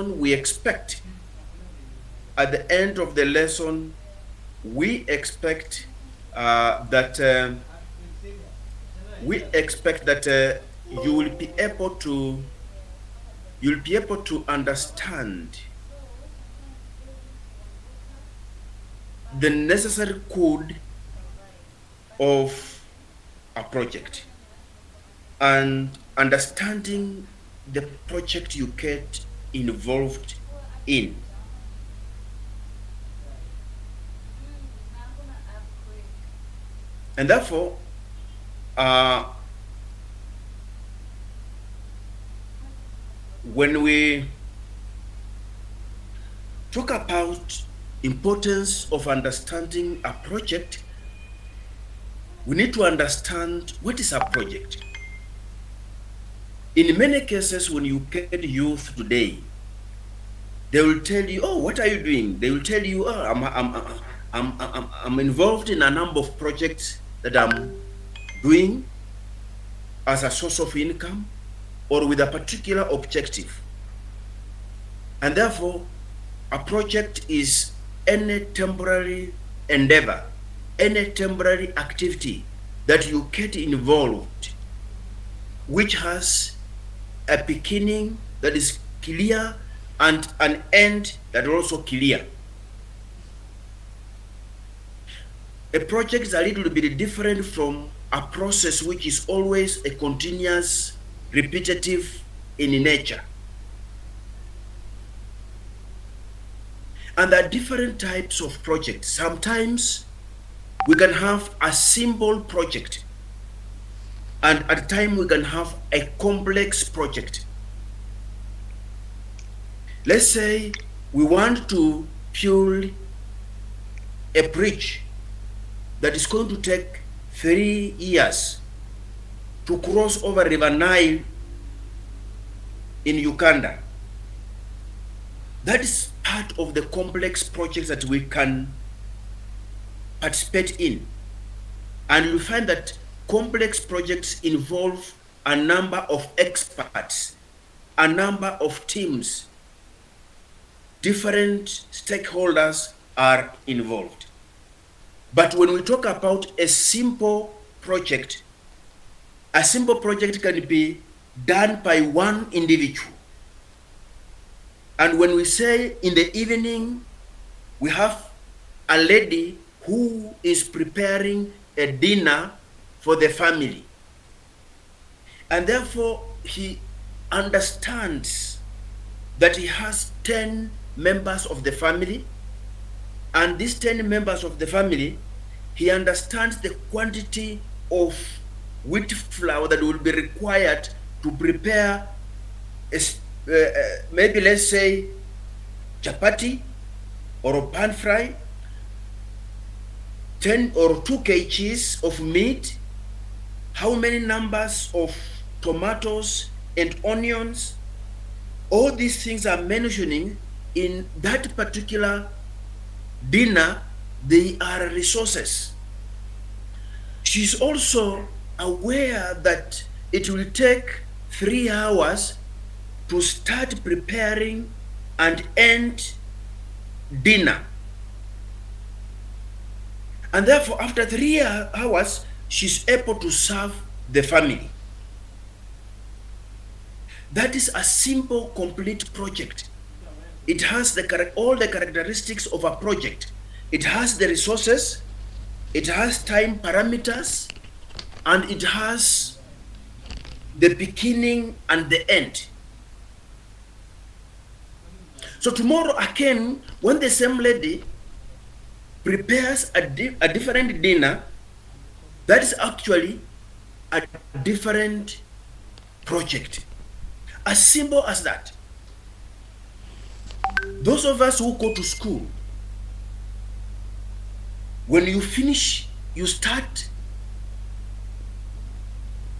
we expect, at the end of the lesson, we expect that you will be able to understand the necessary code of a project and understanding the project you get involved in. And therefore, when we talk about importance of understanding a project, we need to understand what is a project. In many cases, when you get youth today, they will tell you, "Oh, what are you doing?" They will tell you, "Oh, I'm involved in a number of projects that I'm doing as a source of income or with a particular objective." And therefore, a project is any temporary endeavor, any temporary activity that you get involved, which has a beginning that is clear and an end that is also clear. A project is a little bit different from a process which is always a continuous, repetitive in nature. And there are different types of projects. Sometimes we can have a simple project, and at a time we can have a complex project. Let's say we want to build a bridge that is going to take 3 years to cross over River Nile in Uganda. That is part of the complex projects that we can participate in. And you'll find that complex projects involve a number of experts, a number of teams, different stakeholders are involved. But when we talk about a simple project can be done by one individual. And when we say in the evening, we have a lady who is preparing a dinner for the family. And therefore, he understands that he has 10 members of the family. And these 10 members of the family, he understands the quantity of wheat flour that will be required to prepare maybe, let's say, chapati or a pan fry, 10 or 2 kgs of meat, how many numbers of tomatoes and onions. All these things are mentioning in that particular dinner. They are resources. She's also aware that it will take 3 hours to start preparing and end dinner. And therefore, after 3 hours, she's able to serve the family. That is a simple, complete project. It has all the characteristics of a project. It has the resources, it has time parameters, and it has the beginning and the end. So tomorrow again, when the same lady prepares a different dinner, that is actually a different project. As simple as that. Those of us who go to school, when you finish, you start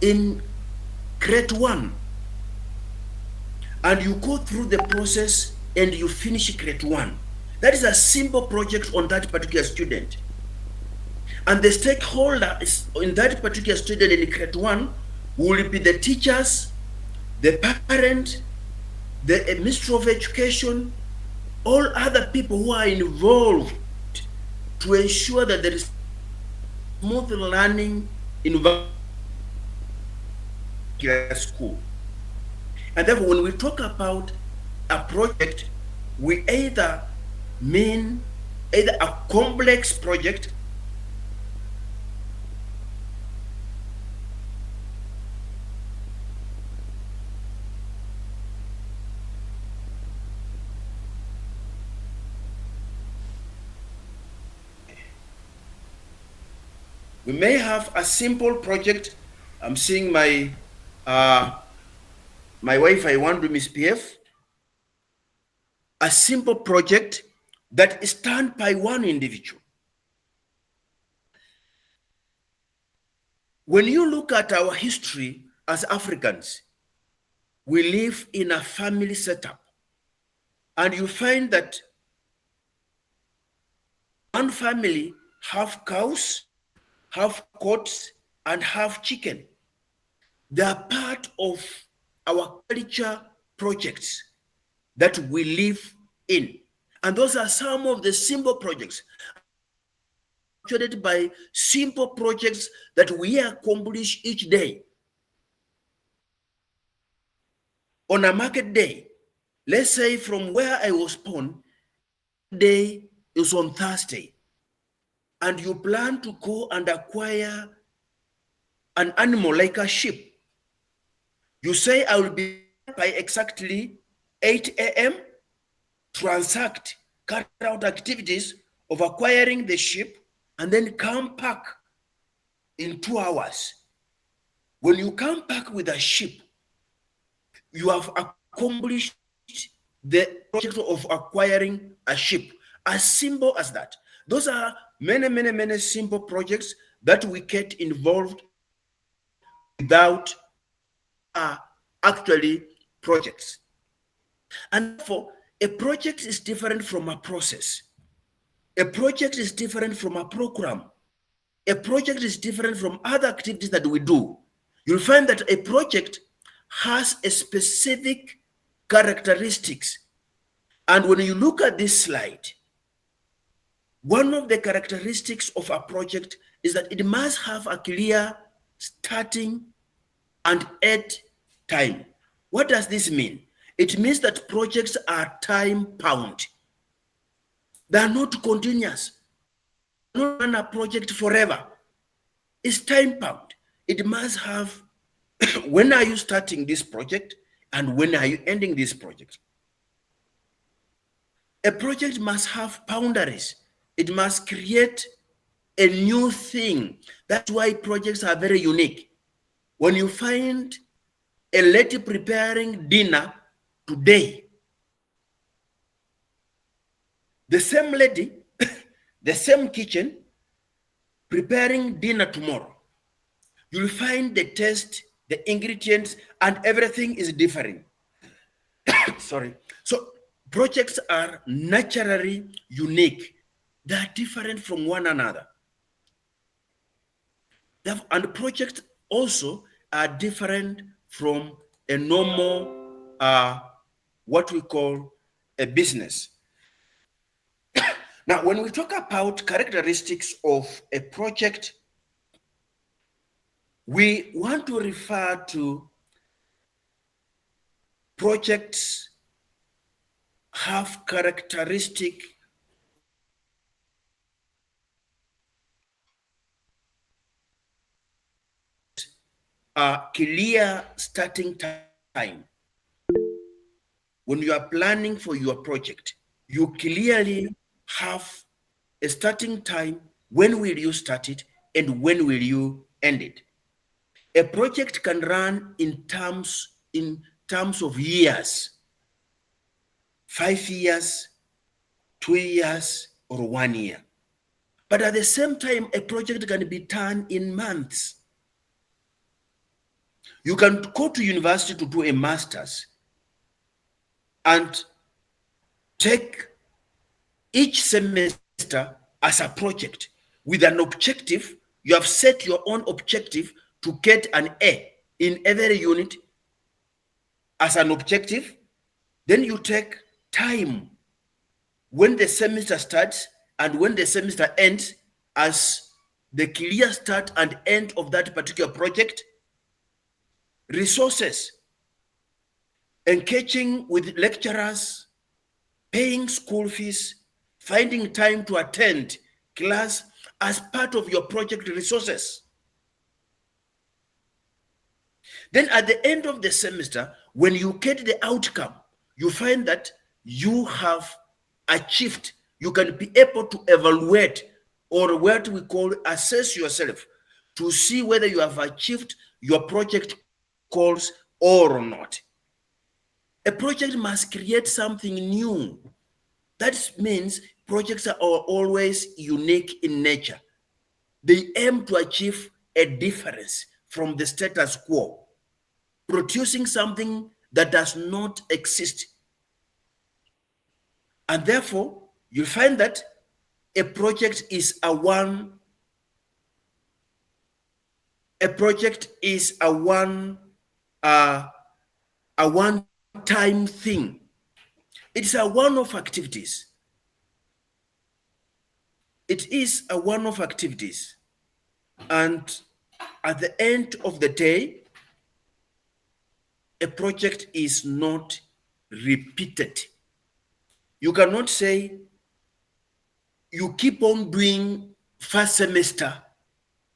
in grade 1 and you go through the process and you finish grade 1. That is a simple project on that particular student. And the stakeholder is in that particular student in grade 1 will be the teachers, the parent, the Ministry of Education, all other people who are involved to ensure that there is smooth learning environment in school. And therefore, when we talk about a project, we either mean either a complex project we may have a simple project. I'm seeing my wife, I want to misbehave. A simple project that is done by one individual. When you look at our history as Africans, we live in a family setup. And you find that one family have cows, have goats, and have chicken. They are part of our culture projects that we live in. And those are some of the simple projects actuated by simple projects that we accomplish each day. On a market day, let's say from where I was born, day is on Thursday, and you plan to go and acquire an animal like a sheep. You say, I will be by exactly 8 a.m., transact, carry out activities of acquiring the sheep, and then come back in 2 hours. When you come back with a sheep, you have accomplished the project of acquiring a sheep. As simple as that. Those are many simple projects that we get involved without actually projects. And therefore, a project is different from a process. A project is different from a program. A project is different from other activities that we do. You'll find that a project has a specific characteristics. And when you look at this slide, one of the characteristics of a project is that it must have a clear starting and end time. What does this mean? It means that projects are time bound. They are not continuous. You cannot run a project forever. It's time bound. It must have when are you starting this project and when are you ending this project? A project must have boundaries. It must create a new thing. That's why projects are very unique. When you find a lady preparing dinner today, the same lady, the same kitchen, preparing dinner tomorrow, you'll find the taste, the ingredients, and everything is different. Sorry. So projects are naturally unique. They are different from one another. And projects also are different from a normal, what we call a business. Now, when we talk about characteristics of a project, we want to refer to projects have characteristic clear starting time. When you are planning for your project, you clearly have a starting time. When will you start it and when will you end it? A project can run in terms of years, 5 years, 2 years, or 1 year. But at the same time, a project can be done in months. You can go to university to do a master's and take each semester as a project with an objective. You have set your own objective to get an A in every unit as an objective. Then you take time when the semester starts and when the semester ends as the clear start and end of that particular project. Resources, engaging with lecturers, paying school fees, finding time to attend class as part of your project resources. Then at the end of the semester, when you get the outcome, you find that you have achieved, you can be able to evaluate, or what we call assess yourself, to see whether you have achieved your project goals or not. A project must create something new. That means projects are always unique in nature. They aim to achieve a difference from the status quo, producing something that does not exist. And therefore, you find that a project is a one uh, a one-time thing. It's a one-off activities. It is a one-off activities. And at the end of the day, a project is not repeated. You cannot say you keep on doing first semester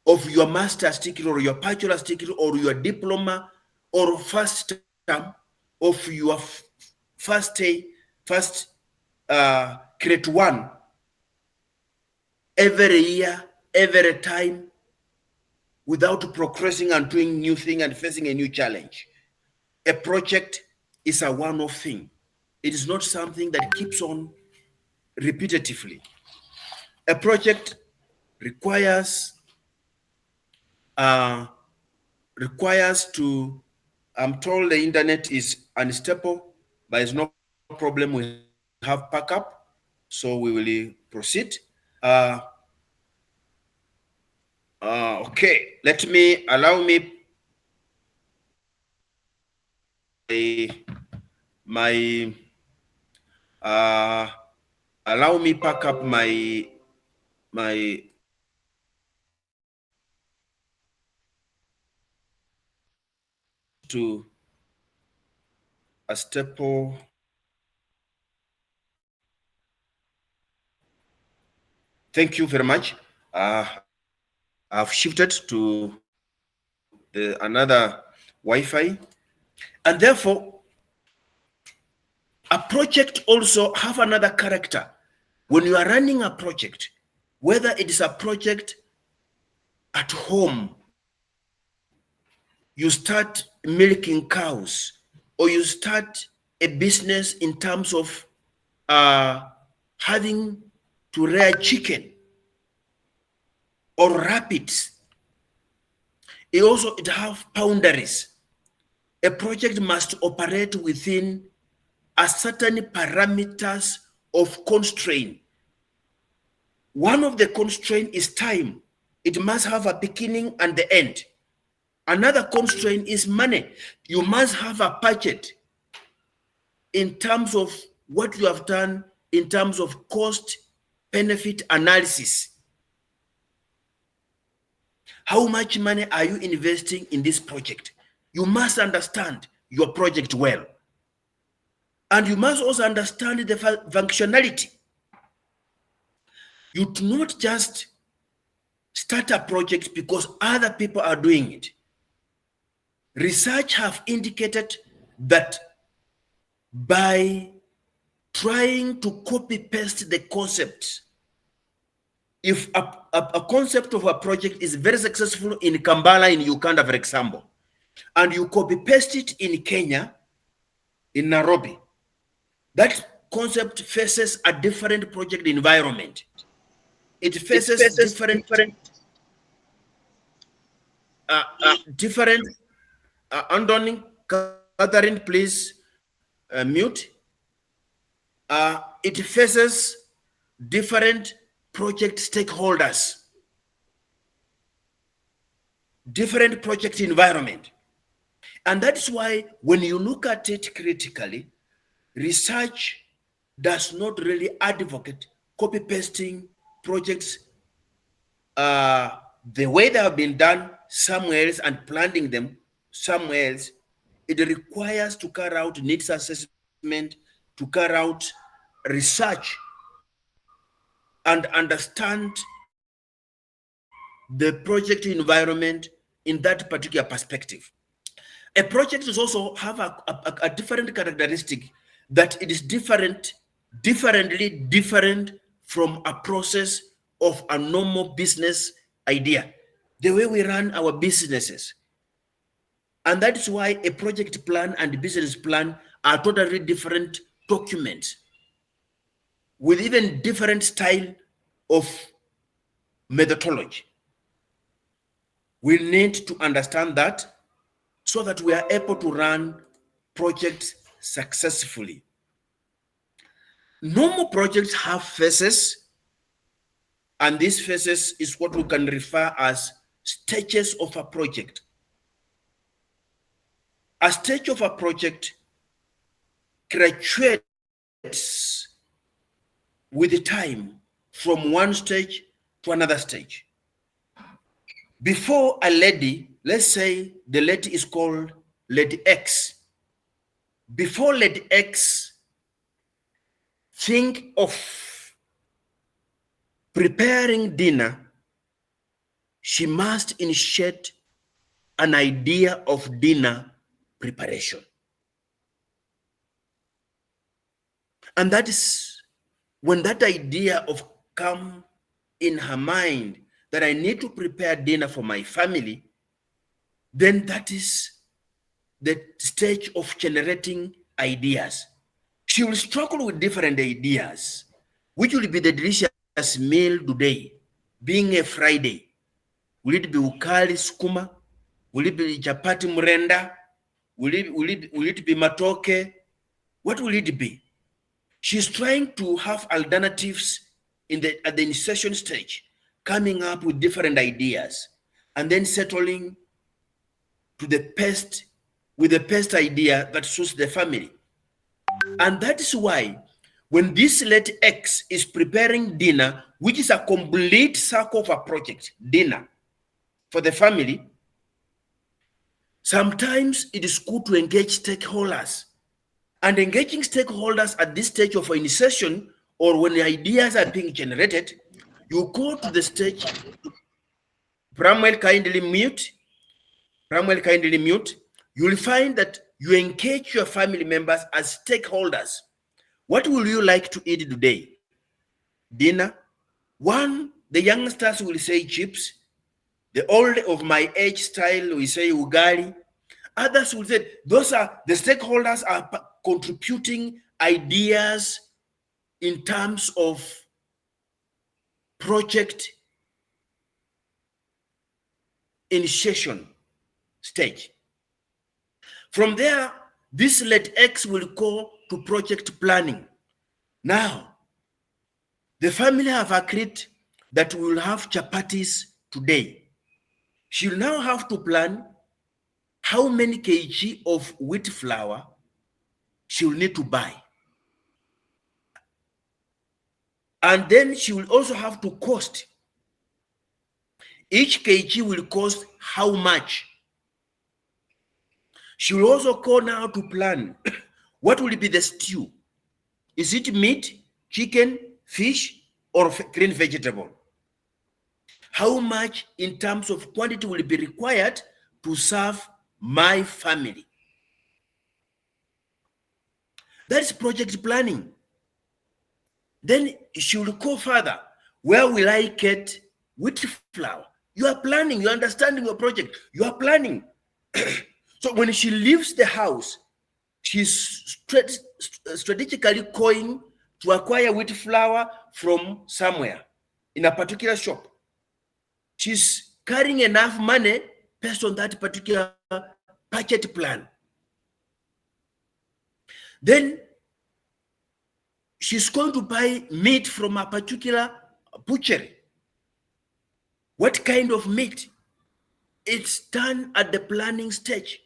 of your master's degree or your bachelor's degree or your diploma or first term of your first grade one every year, every time, without progressing and doing new thing and facing a new challenge. A project is a one-off thing. It is not something that keeps on repetitively. A project requires to, I'm told the internet is unstable, but it's no problem. We have backup, so we will proceed. Okay, allow me my allow me pack up my to a staple. Thank you very much. I've shifted to another Wi-Fi, and therefore a project also have another character. When you are running a project, whether it is a project at home, you start milking cows, or you start a business in terms of having to rear chicken or rabbits. It have boundaries. A project must operate within a certain parameters of constraint. One of the constraint is time. It must have a beginning and the end. Another constraint is money. You must have a budget in terms of what you have done in terms of cost benefit analysis. How much money are you investing in this project? You must understand your project well. And you must also understand the functionality. You do not just start a project because other people are doing it. Research have indicated that by trying to copy-paste the concepts, if a concept of a project is very successful in Kampala in Uganda, for example, and you copy-paste it in Kenya, in Nairobi, that concept faces a different project environment. It faces different Andoni, Catherine, please mute. It faces different project stakeholders, different project environment. And that's why when you look at it critically, research does not really advocate copy pasting projects the way they have been done somewhere else and planting them somewhere else. It requires to carry out needs assessment, to carry out research, and understand the project environment in that particular perspective. A project is also have a different characteristic, that it is differently different from a process of a normal business idea, the way we run our businesses. And that is why a project plan and business plan are totally different documents with even different style of methodology. We need to understand that so that we are able to run projects successfully. Normal projects have phases, and these phases is what we can refer as stages of a project. A stage of a project graduates with time from one stage to another stage. Before a lady, let's say the lady is called Lady X. Before Lady X think of preparing dinner, she must initiate an idea of dinner preparation. And that is when that idea of come in her mind that I need to prepare dinner for my family, then that is the stage of generating ideas. She will struggle with different ideas, which will be the delicious meal today, being a Friday. Will it be ukali sukuma? Will it be chapati mrenda? Will it be matoke? What will it be? She's trying to have alternatives at the initiation stage, coming up with different ideas, and then settling to the best idea that suits the family. And that is why when this late X is preparing dinner, which is a complete circle of a project, dinner for the family, sometimes it is good to engage stakeholders. And engaging stakeholders at this stage of initiation, or when the ideas are being generated, you go to the stage, Bramwell kindly mute, you'll find that you engage your family members as stakeholders. What will you like to eat today? Dinner. One, the youngsters will say chips. The old of my age style will say ugali. Others will say, those are the stakeholders are contributing ideas in terms of project initiation stage. From there, this late X will go to project planning. Now, the family have agreed that we will have chapatis today. She'll now have to plan how many kg of wheat flour she'll need to buy. And then she will also have to cost. Each kg will cost how much. She will also go now to plan what will be the stew. Is it meat, chicken, fish, or green vegetable? How much in terms of quantity will be required to serve my family? That's project planning. Then she will go further. Where will I get wheat flour? You are planning, you are understanding your project, you are planning. So when she leaves the house, she's strategically going to acquire wheat flour from somewhere in a particular shop. She's carrying enough money based on that particular budget plan. Then she's going to buy meat from a particular butchery. What kind of meat? It's done at the planning stage.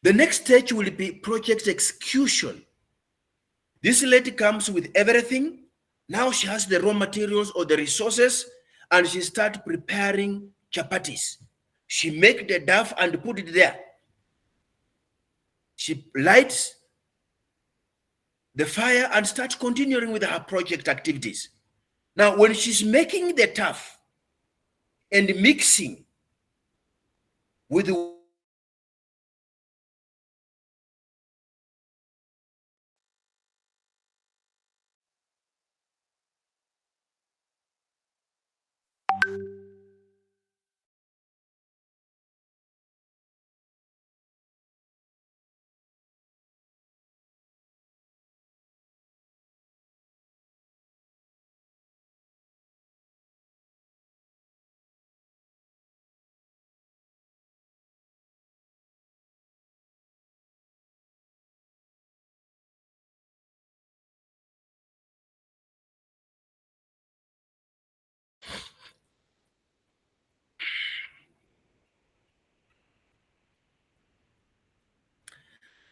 The next stage will be project execution. This lady comes with everything. Now she has the raw materials or the resources, and she starts preparing chapatis. She make the dough and put it there. She lights the fire and starts continuing with her project activities. Now, when she's making the dough and mixing with the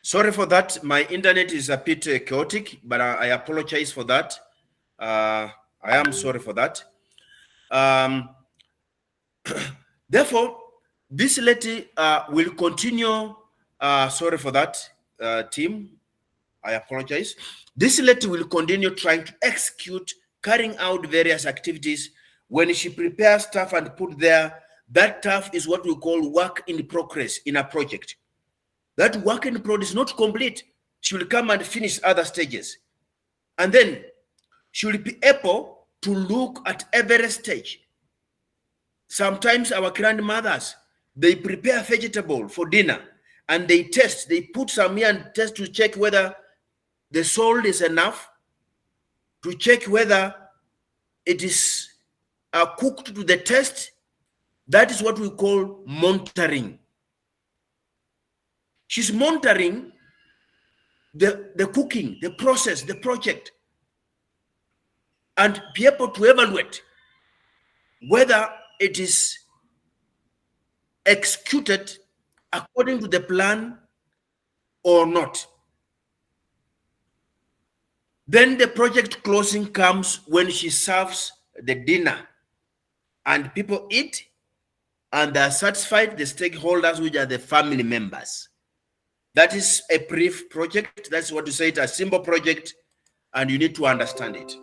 sorry for that. My internet is a bit chaotic, but I apologize for that. I am sorry for that. Therefore, this lady will continue. Sorry for that, team. I apologize. This lady will continue trying to execute, carrying out various activities. When she prepares stuff and put there, that stuff is what we call work in progress in a project. That work in progress is not complete. She will come and finish other stages. And then she will be able to look at every stage. Sometimes our grandmothers, they prepare vegetable for dinner and they test, they put some here and test to check whether the salt is enough, to check whether it is cooked to the taste. That is what we call monitoring. She's monitoring the cooking, the process, the project, and be able to evaluate whether it is executed according to the plan or not. Then the project closing comes when she serves the dinner and people eat and are satisfied, the stakeholders, which are the family members. That is a brief project. That's what you say, it's a simple project, and you need to understand it.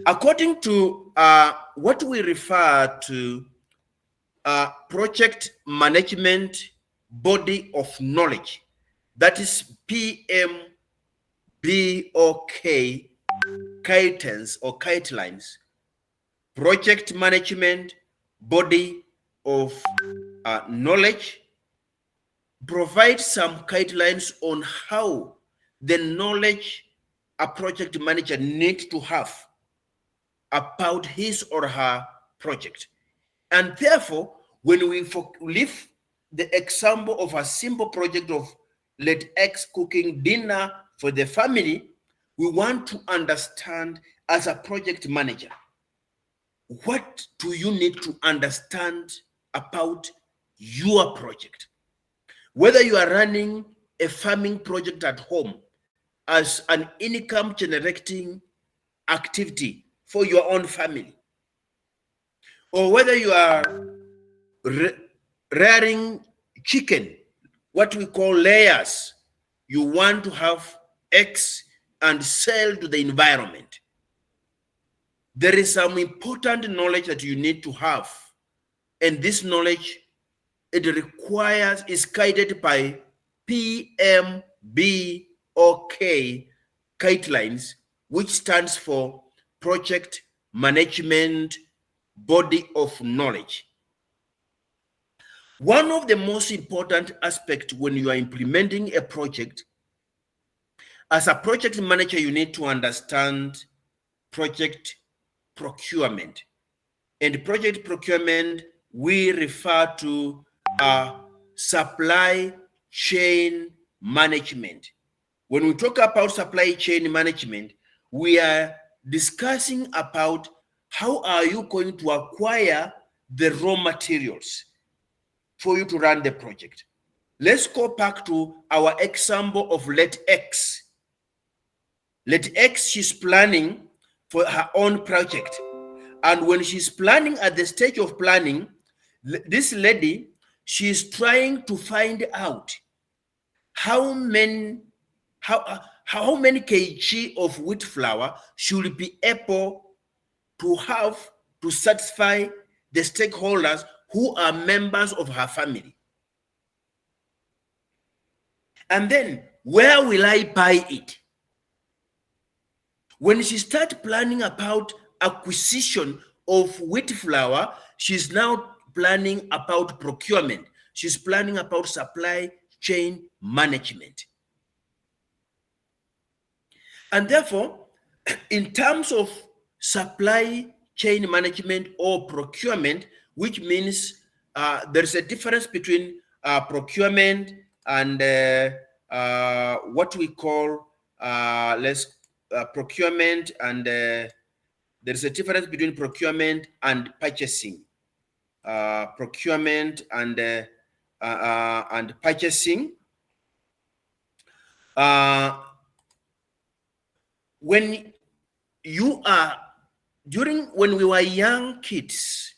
According to what we refer to project management body of knowledge, that is PMBOK guidance or guidelines, project management body of knowledge provides some guidelines on how the knowledge a project manager needs to have about his or her project. And therefore, when we leave the example of a simple project of let X cooking dinner for the family, we want to understand as a project manager, what do you need to understand about your project? Whether you are running a farming project at home as an income generating activity for your own family, or whether you are rearing chicken, what we call layers, you want to have eggs and sell to the environment. There is some important knowledge that you need to have, and this knowledge, it requires, is guided by PMBOK guidelines, which stands for Project Management Body of Knowledge. One of the most important aspects when you are implementing a project, as a project manager, you need to understand project procurement. And project procurement, we refer to supply chain management. When we talk about supply chain management, we are discussing about how are you going to acquire the raw materials for you to run the project. Let's go back to our example of let X. Let X, she's planning for her own project. And when she's planning, at the stage of planning, this lady, she's trying to find out how many kg of wheat flour should be able to have to satisfy the stakeholders who are members of her family. And then, where will I buy it? When she starts planning about acquisition of wheat flour, she's now planning about procurement. She's planning about supply chain management. And therefore, in terms of supply chain management or procurement, which means there's a difference between procurement and what we call procurement, and there's a difference between procurement and purchasing. Procurement and purchasing. When when we were young kids,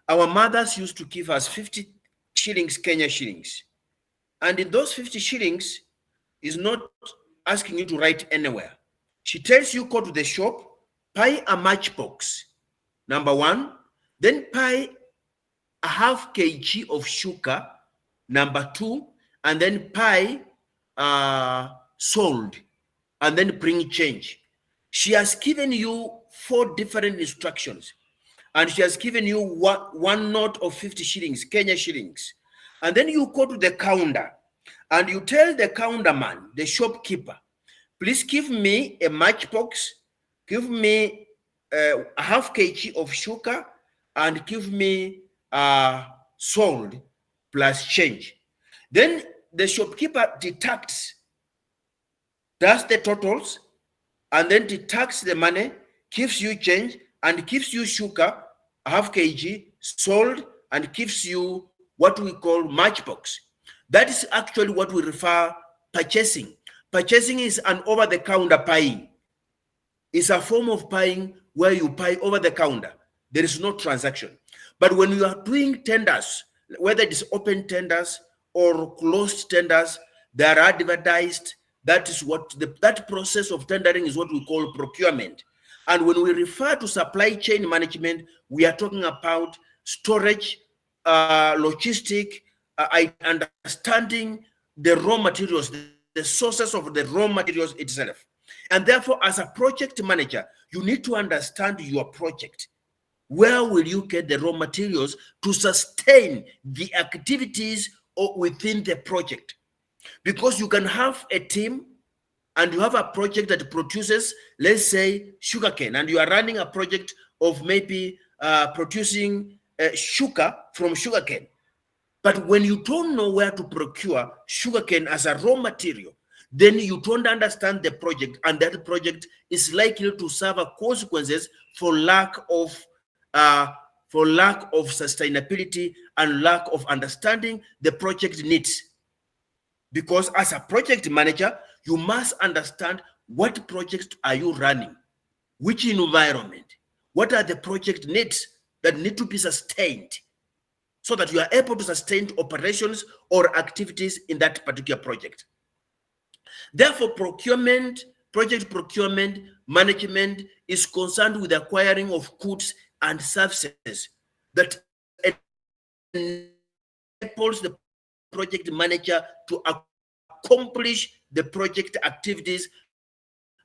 our mothers used to give us 50 shillings, Kenya shillings. And in those 50 shillings is not asking you to write anywhere. She tells you, go to the shop, buy a matchbox, number one, then buy a half kg of sugar, number two, and then buy salt, and then bring change. She has given you 4 different instructions, and she has given you one note of 50 shillings, Kenya shillings. And then you go to the counter and you tell the counter man, the shopkeeper, please give me a matchbox, give me a half kg of sugar, and give me salt plus change. Then the shopkeeper deducts, does the totals, and then deducts the money, gives you change, and gives you sugar, a half kg, salt, and gives you what we call matchbox. That is actually what we refer purchasing. Purchasing is an over-the-counter buying. It's a form of buying where you buy over the counter. There is no transaction. But when you are doing tenders, whether it is open tenders or closed tenders, they are advertised. That is what that process of tendering is what we call procurement. And when we refer to supply chain management, we are talking about storage, logistic, understanding the raw materials, the sources of the raw materials itself. And therefore, as a project manager, you need to understand your project. Where will you get the raw materials to sustain the activities within the project? Because you can have a team and you have a project that produces, let's say, sugarcane, and you are running a project of maybe producing sugar from sugarcane. But when you don't know where to procure sugarcane as a raw material, then you don't understand the project, and that project is likely to suffer consequences for lack of sustainability and lack of understanding the project needs. Because as a project manager, you must understand what projects are you running, which environment, what are the project needs that need to be sustained, so that you are able to sustain operations or activities in that particular project. Therefore, project procurement management is concerned with the acquiring of goods and services that enables the project manager to accomplish the project activities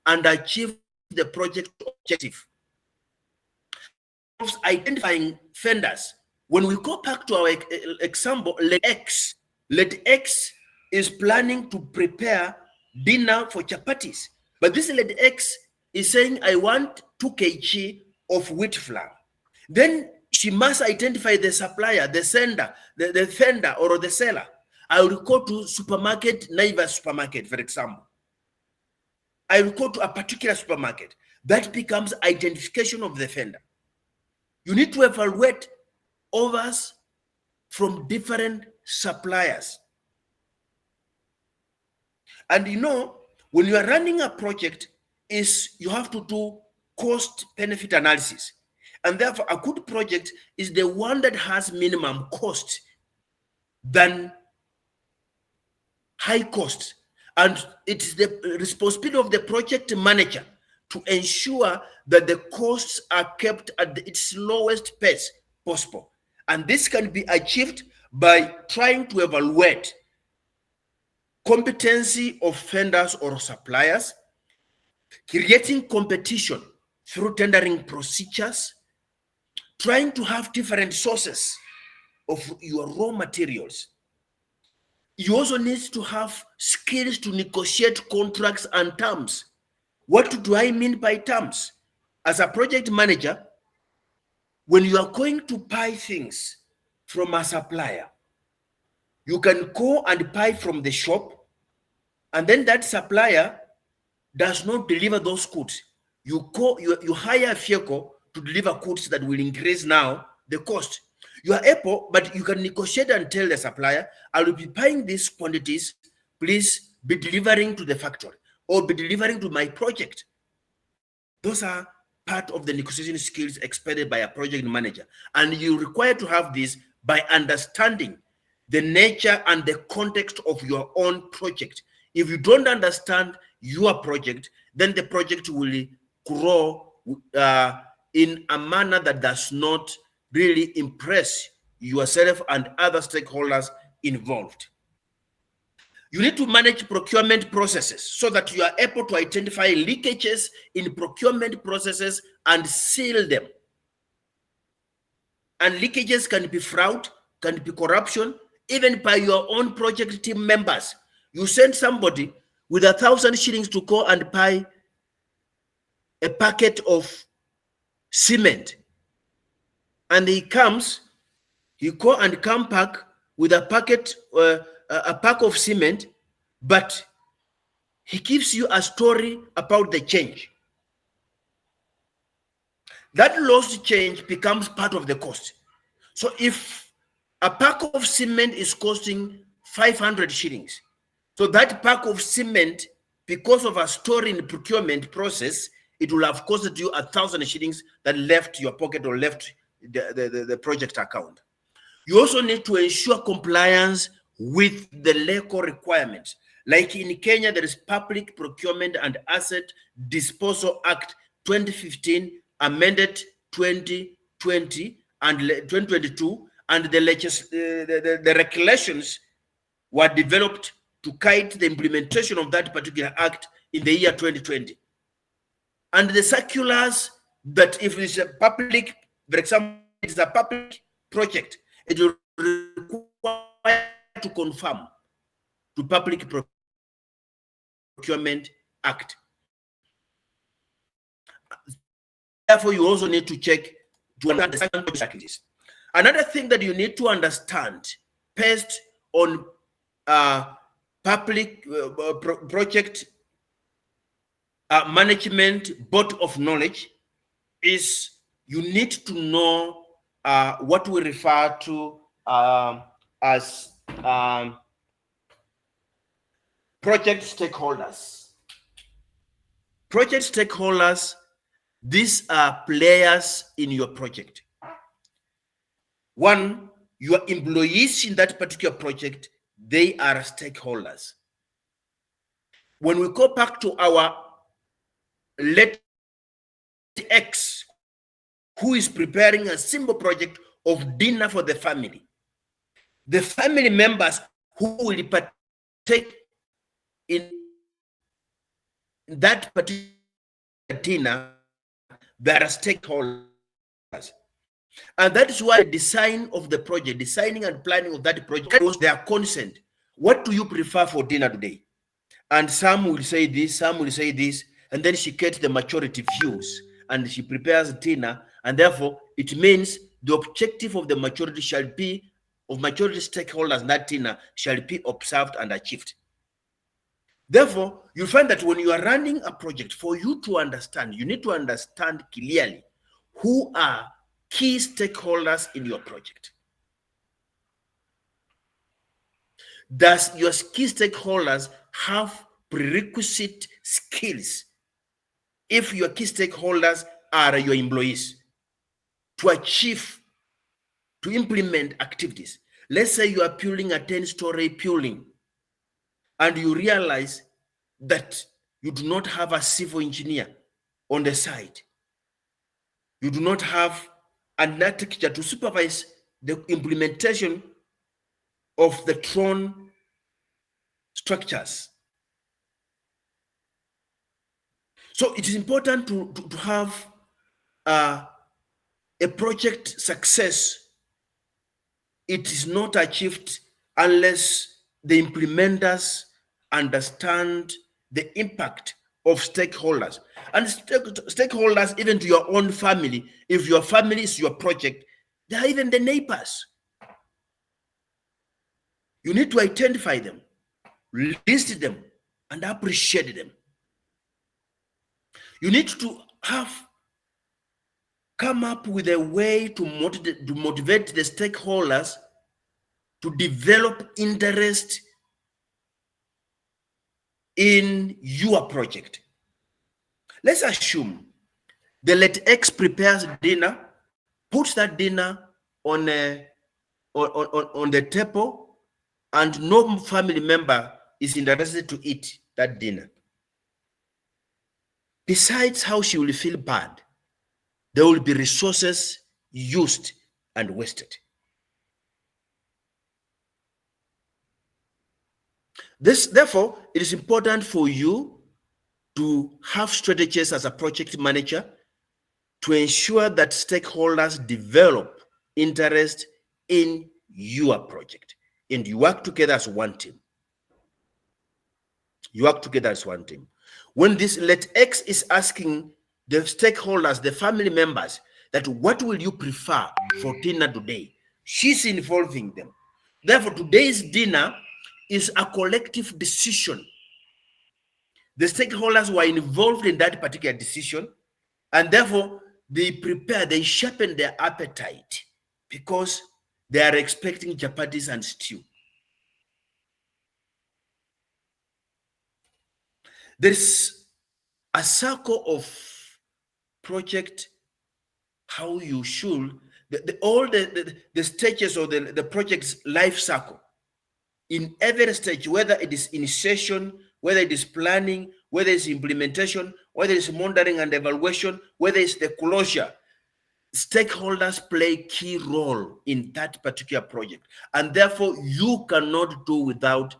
and achieve the project objective. Identifying vendors. When we go back to our example, let X is planning to prepare dinner for chapatis. But this let X is saying, I want 2 kg of wheat flour. Then she must identify the supplier, the sender, the vendor or the seller. I will go to supermarket, Naivas supermarket, for example. I will go to a particular supermarket. That becomes identification of the vendor. You need to evaluate orders from different suppliers. And you know, when you are running a project, is you have to do cost benefit analysis. And therefore, a good project is the one that has minimum cost than high cost. And it is the responsibility of the project manager to ensure that the costs are kept at its lowest pace possible. And this can be achieved by trying to evaluate competency of vendors or suppliers, creating competition through tendering procedures, trying to have different sources of your raw materials. You also need to have skills to negotiate contracts and terms. What do I mean by terms? As a project manager, when you are going to buy things from a supplier, you can go and buy from the shop, and then that supplier does not deliver those goods. You hire a vehicle to deliver goods that will increase now the cost. You are able, but you can negotiate and tell the supplier, I will be buying these quantities, please be delivering to the factory or be delivering to my project. Those are part of the negotiation skills expected by a project manager. And you require to have this by understanding the nature and the context of your own project. If you don't understand your project, then the project will grow in a manner that does not really impress yourself and other stakeholders involved. You need to manage procurement processes so that you are able to identify leakages in procurement processes and seal them. And leakages can be fraud, can be corruption, even by your own project team members. You send somebody with 1,000 shillings to go and buy a packet of cement, and he go and come back with a pack of cement, but he gives you a story about the change. That lost change becomes part of the cost. So if a pack of cement is costing 500 shillings, so that pack of cement, because of a story in the procurement process, it will have costed you 1,000 shillings that left your pocket or left the project account. You also need to ensure compliance with the legal requirements. Like in Kenya, there is Public Procurement and Asset Disposal Act 2015, amended 2020 and 2022, and the regulations were developed to guide the implementation of that particular act in the year 2020. And the circulars that if it's a public, for example, it's a public project, it will require to conform to Public Procurement Act. Therefore, you also need to check to understand exactly this. Another thing that you need to understand based on public project management body of knowledge is you need to know what we refer to as project stakeholders. Project stakeholders, these are players in your project. One, your employees in that particular project, they are stakeholders. When we go back to our late ex, who is preparing a simple project of dinner for the family members who will partake in that particular dinner, they are stakeholders. And that is why the design of the project, designing and planning of that project was their consent. What do you prefer for dinner today? And some will say this, some will say this, and then she gets the majority views and she prepares dinner, and therefore it means the objective of the majority majority stakeholders in that dinner shall be observed and achieved. Therefore, you find that when you are running a project, for you to understand, you need to understand clearly who are key stakeholders in your project. Does your key stakeholders have prerequisite skills if your key stakeholders are your employees to implement activities. Let's say you are building a 10-story building and you realize that you do not have a civil engineer on the site. You do not have an architect to supervise the implementation of the thrown structures. So it is important to have a project success. It is not achieved unless the implementers understand the impact of stakeholders. And stakeholders, even to your own family, if your family is your project, they are even the neighbors. You need to identify them, list them, and appreciate them. You need to come up with a way to motivate the stakeholders to develop interest in your project. Let's assume the late X prepares dinner, puts that dinner on the table, and no family member is interested to eat that dinner. Besides how she will feel bad, there will be resources used and wasted. Therefore, it is important for you to have strategies as a project manager to ensure that stakeholders develop interest in your project and you work together as one team. You work together as one team. When this let X is asking the stakeholders, the family members, that what will you prefer for dinner today? She's involving them. Therefore, today's dinner is a collective decision. The stakeholders were involved in that particular decision, and therefore they sharpen their appetite because they are expecting chapatis and stew. There's a circle of project, how you should, all the stages of the project's life cycle. In every stage, whether it is initiation, whether it is planning, whether it's implementation, whether it's monitoring and evaluation, whether it's the closure, stakeholders play a key role in that particular project. And therefore, you cannot do without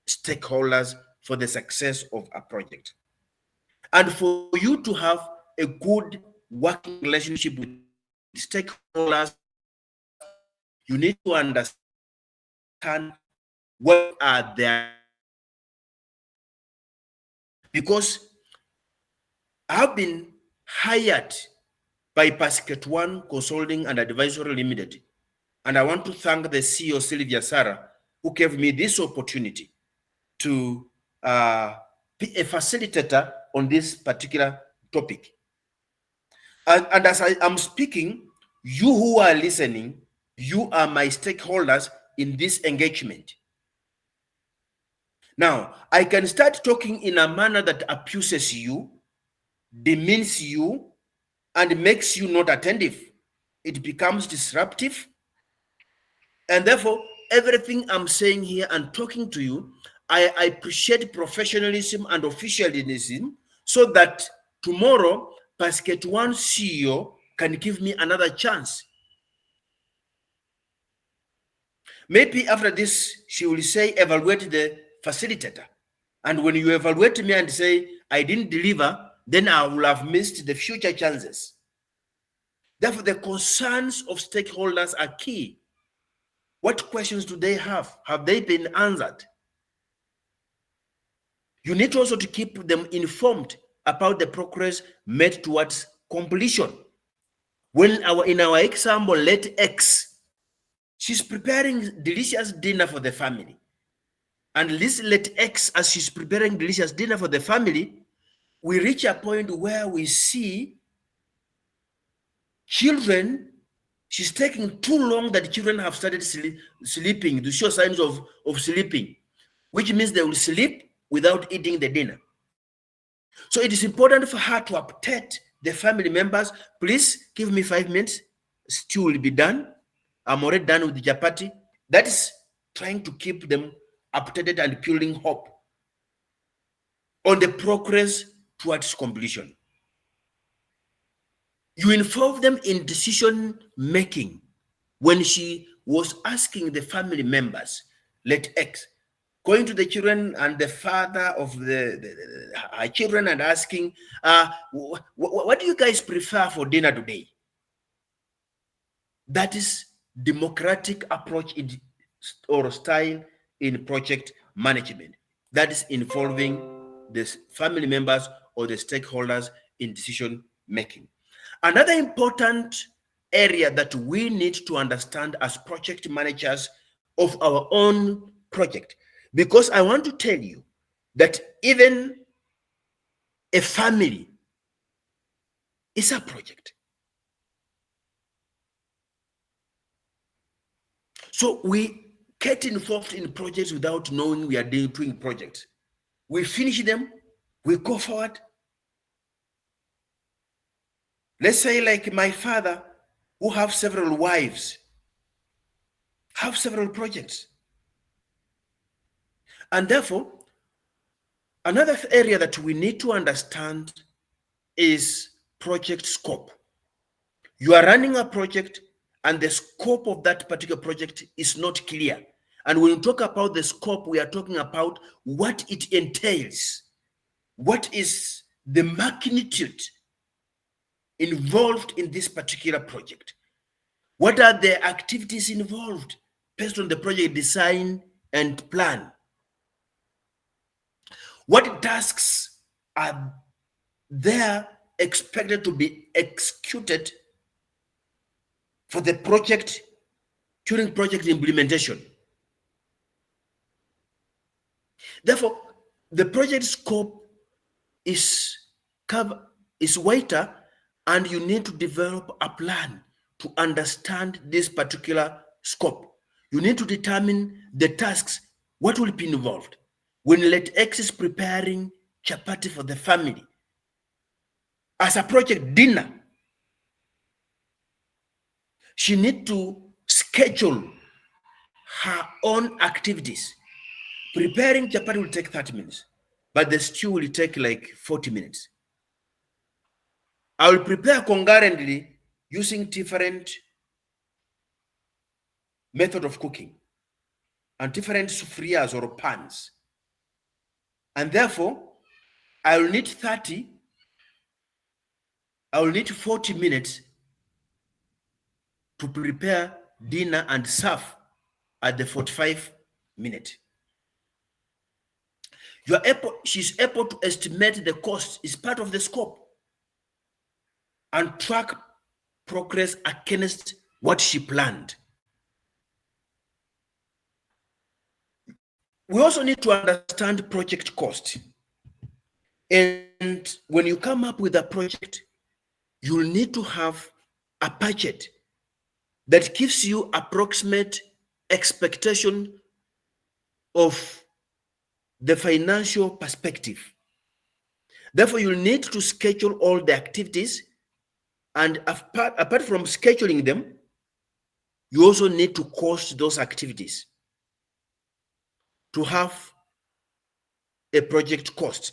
stakeholders for the success of a project. And for you to have a good working relationship with stakeholders, you need to understand what are their, because I've been hired by Project-One Consulting and Advisory Limited, and I want to thank the CEO Sylvia Sarah who gave me this opportunity to be a facilitator on this particular topic. And as I am speaking, you who are listening, you are my stakeholders in this engagement. Now, I can start talking in a manner that abuses you, demeans you, and makes you not attentive. It becomes disruptive. And therefore, everything I'm saying here and talking to you, I appreciate professionalism and officialism so that tomorrow, Project-One CEO can give me another chance. Maybe after this, she will say, evaluate the facilitator. And when you evaluate me and say, I didn't deliver, then I will have missed the future chances. Therefore, the concerns of stakeholders are key. What questions do they have? Have they been answered? You need also to keep them informed about the progress made towards completion. When in our example, let X, she's preparing delicious dinner for the family. And let X, as she's preparing delicious dinner for the family, we reach a point where we see children, she's taking too long that children have started sleeping, to show signs of sleeping, which means they will sleep without eating the dinner. So it is important for her to update the family members. Please give me 5 minutes. Stew will be done. I'm already done with the chapati. That is trying to keep them updated and building hope on the progress towards completion. You involve them in decision making. When she was asking the family members, let X, going to the children and the father of her children and asking, what do you guys prefer for dinner today? That is democratic approach or style in project management. That is involving the family members or the stakeholders in decision making. Another important area that we need to understand as project managers of our own project, because I want to tell you that even a family is a project. So we get involved in projects without knowing we are doing projects. We finish them, we go forward. Let's say like my father, who have several wives, have several projects. And therefore, another area that we need to understand is project scope. You are running a project and the scope of that particular project is not clear. And when we talk about the scope, we are talking about what it entails. What is the magnitude involved in this particular project? What are the activities involved based on the project design and plan? What tasks are there expected to be executed for the project during project implementation? Therefore, the project scope is wider, and you need to develop a plan to understand this particular scope. You need to determine the tasks, what will be involved. When let X is preparing chapati for the family, as a project dinner, she needs to schedule her own activities. Preparing chapati will take 30 minutes, but the stew will take like 40 minutes. I will prepare concurrently using different method of cooking and different sufrias or pans. And therefore, I will need 40 minutes to prepare dinner and serve at the 45 minute. She's able to estimate the cost, is part of the scope, and track progress against what she planned. We also need to understand project cost. And when you come up with a project, you'll need to have a budget that gives you approximate expectation of the financial perspective. Therefore, you'll need to schedule all the activities, and apart from scheduling them, you also need to cost those activities to have a project cost.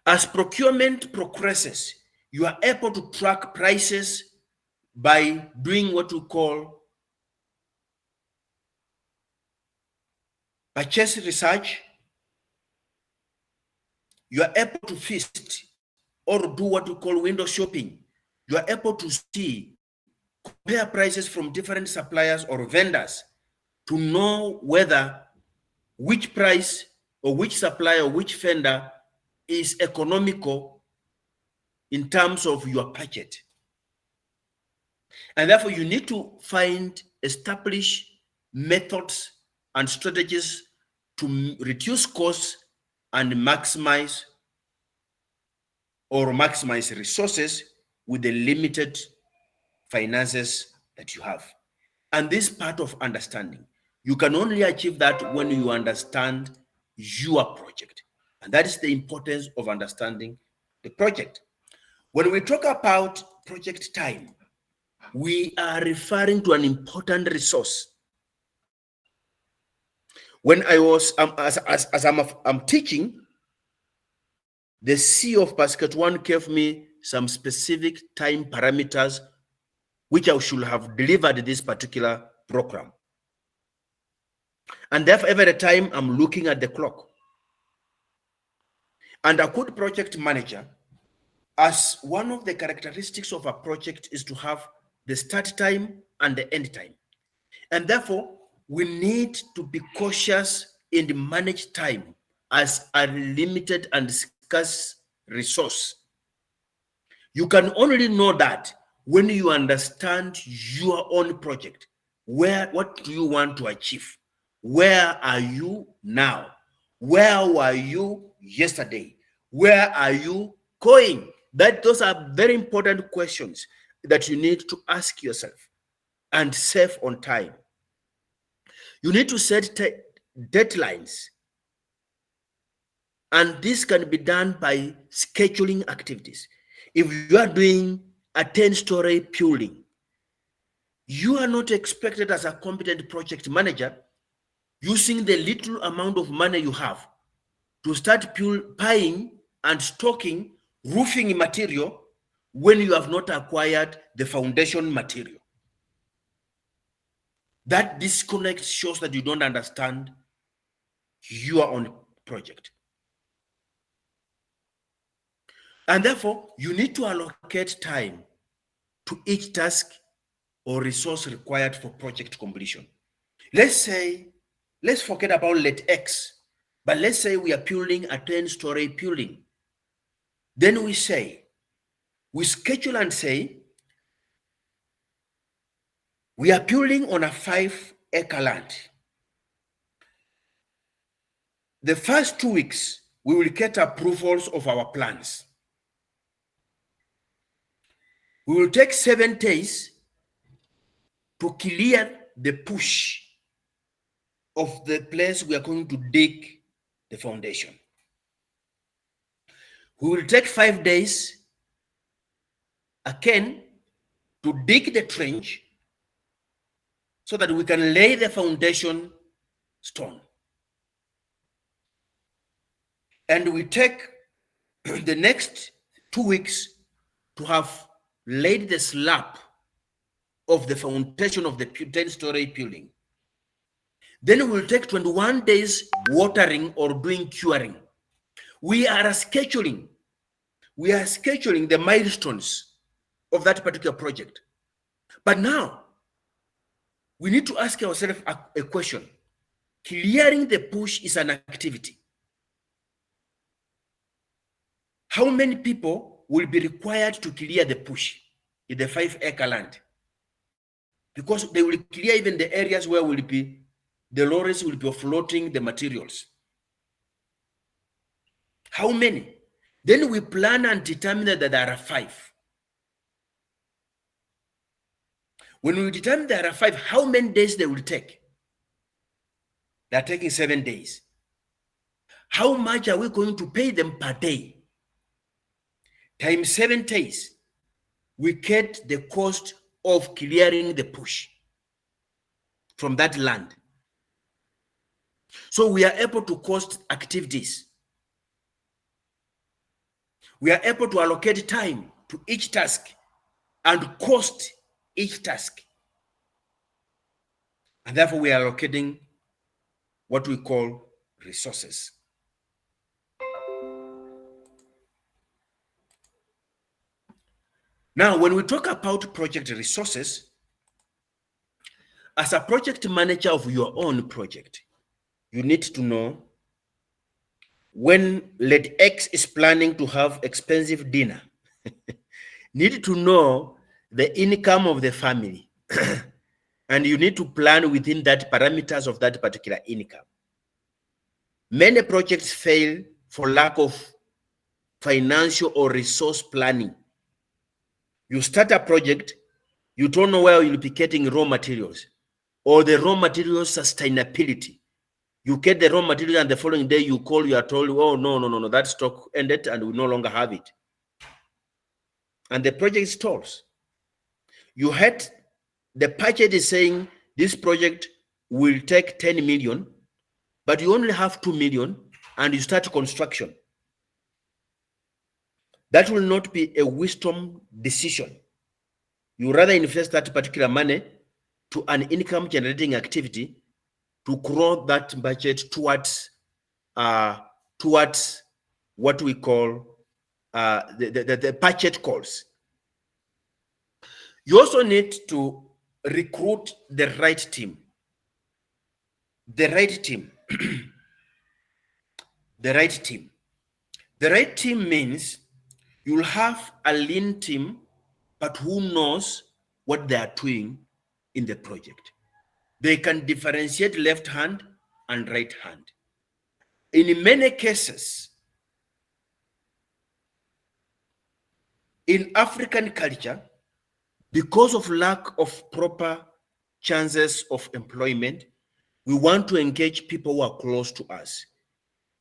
As procurement progresses, you are able to track prices by doing what we call purchase research. You are able to feast or do what we call window shopping. You are able to see, compare prices from different suppliers or vendors to know whether which price or which supplier or which vendor is economical in terms of your budget. And therefore, you need to establish methods and strategies to reduce costs and maximize resources with the limited finances that you have. And this part of understanding, you can only achieve that when you understand your project. And that is the importance of understanding the project. When we talk about project time, we are referring to an important resource. When I was, as I'm teaching, the C of Basket 1 gave me some specific time parameters which I should have delivered this particular program. And therefore, every time I'm looking at the clock. And a good project manager, as one of the characteristics of a project is to have the start time and the end time. And therefore, we need to be cautious and manage time as a limited and scarce resource. You can only know that when you understand your own project. What do you want to achieve? Where are you now? Where were you yesterday? Where are you going? Those are very important questions that you need to ask yourself and save on time. You need to set deadlines. And this can be done by scheduling activities. If you are doing a 10-story building, you are not expected as a competent project manager using the little amount of money you have to start buying and stocking roofing material when you have not acquired the foundation material. That disconnect shows that you don't understand your own project. And therefore, you need to allocate time to each task or resource required for project completion. Let's forget about let X, but let's say we are building a 10-story building. Then we schedule and say, we are building on a 5-acre land. The first 2 weeks, we will get approvals of our plans. We will take 7 days to clear the push of the place we are going to dig the foundation. We will take 5 days again to dig the trench so that we can lay the foundation stone. And we take the next 2 weeks to have laid the slab of the foundation of the 10-story building. Then we'll take 21 days watering or doing curing. We are scheduling the milestones of that particular project. But now, we need to ask ourselves a question. Clearing the bush is an activity. How many people will be required to clear the bush in the 5-acre land? Because they will clear even the areas where the lorries will be offloading the materials. How many? Then we plan and determine that there are 5. When we determine there are 5, how many days they will take? They are taking 7 days. How much are we going to pay them per day? Times 7 days, we get the cost of clearing the bush from that land. So we are able to cost activities. We are able to allocate time to each task and cost each task. And therefore, we are allocating what we call resources. Now, when we talk about project resources, as a project manager of your own project, you need to know when Led X is planning to have expensive dinner, need to know the income of the family. And you need to plan within that parameters of that particular income. Many projects fail for lack of financial or resource planning. You start a project, you don't know where you'll be getting raw materials or the raw materials sustainability. You get the raw material and the following day you call, you are told, oh, no, that stock ended and we no longer have it. And the project stalls. You had the budget is saying this project will take 10 million, but you only have 2 million and you start construction. That will not be a wisdom decision. You rather invest that particular money to an income generating activity to grow that budget towards what we call the budget calls. You also need to recruit the right team. The right team. The right team. The right team means you'll have a lean team, but who knows what they are doing in the project. They can differentiate left hand and right hand. In many cases, in African culture, because of lack of proper chances of employment, we want to engage people who are close to us,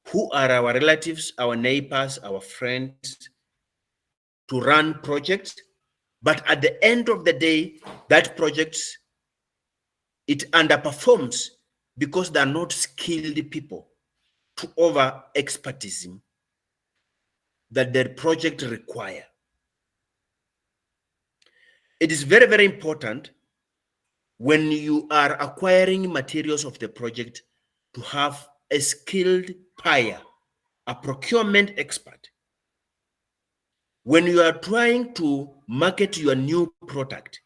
who are our relatives, our neighbors, our friends, to run projects. But at the end of the day, that project, it underperforms because they're not skilled people to over expertise that the project require. It is very, very important when you are acquiring materials of the project to have a skilled buyer, a procurement expert. When you are trying to market your new product,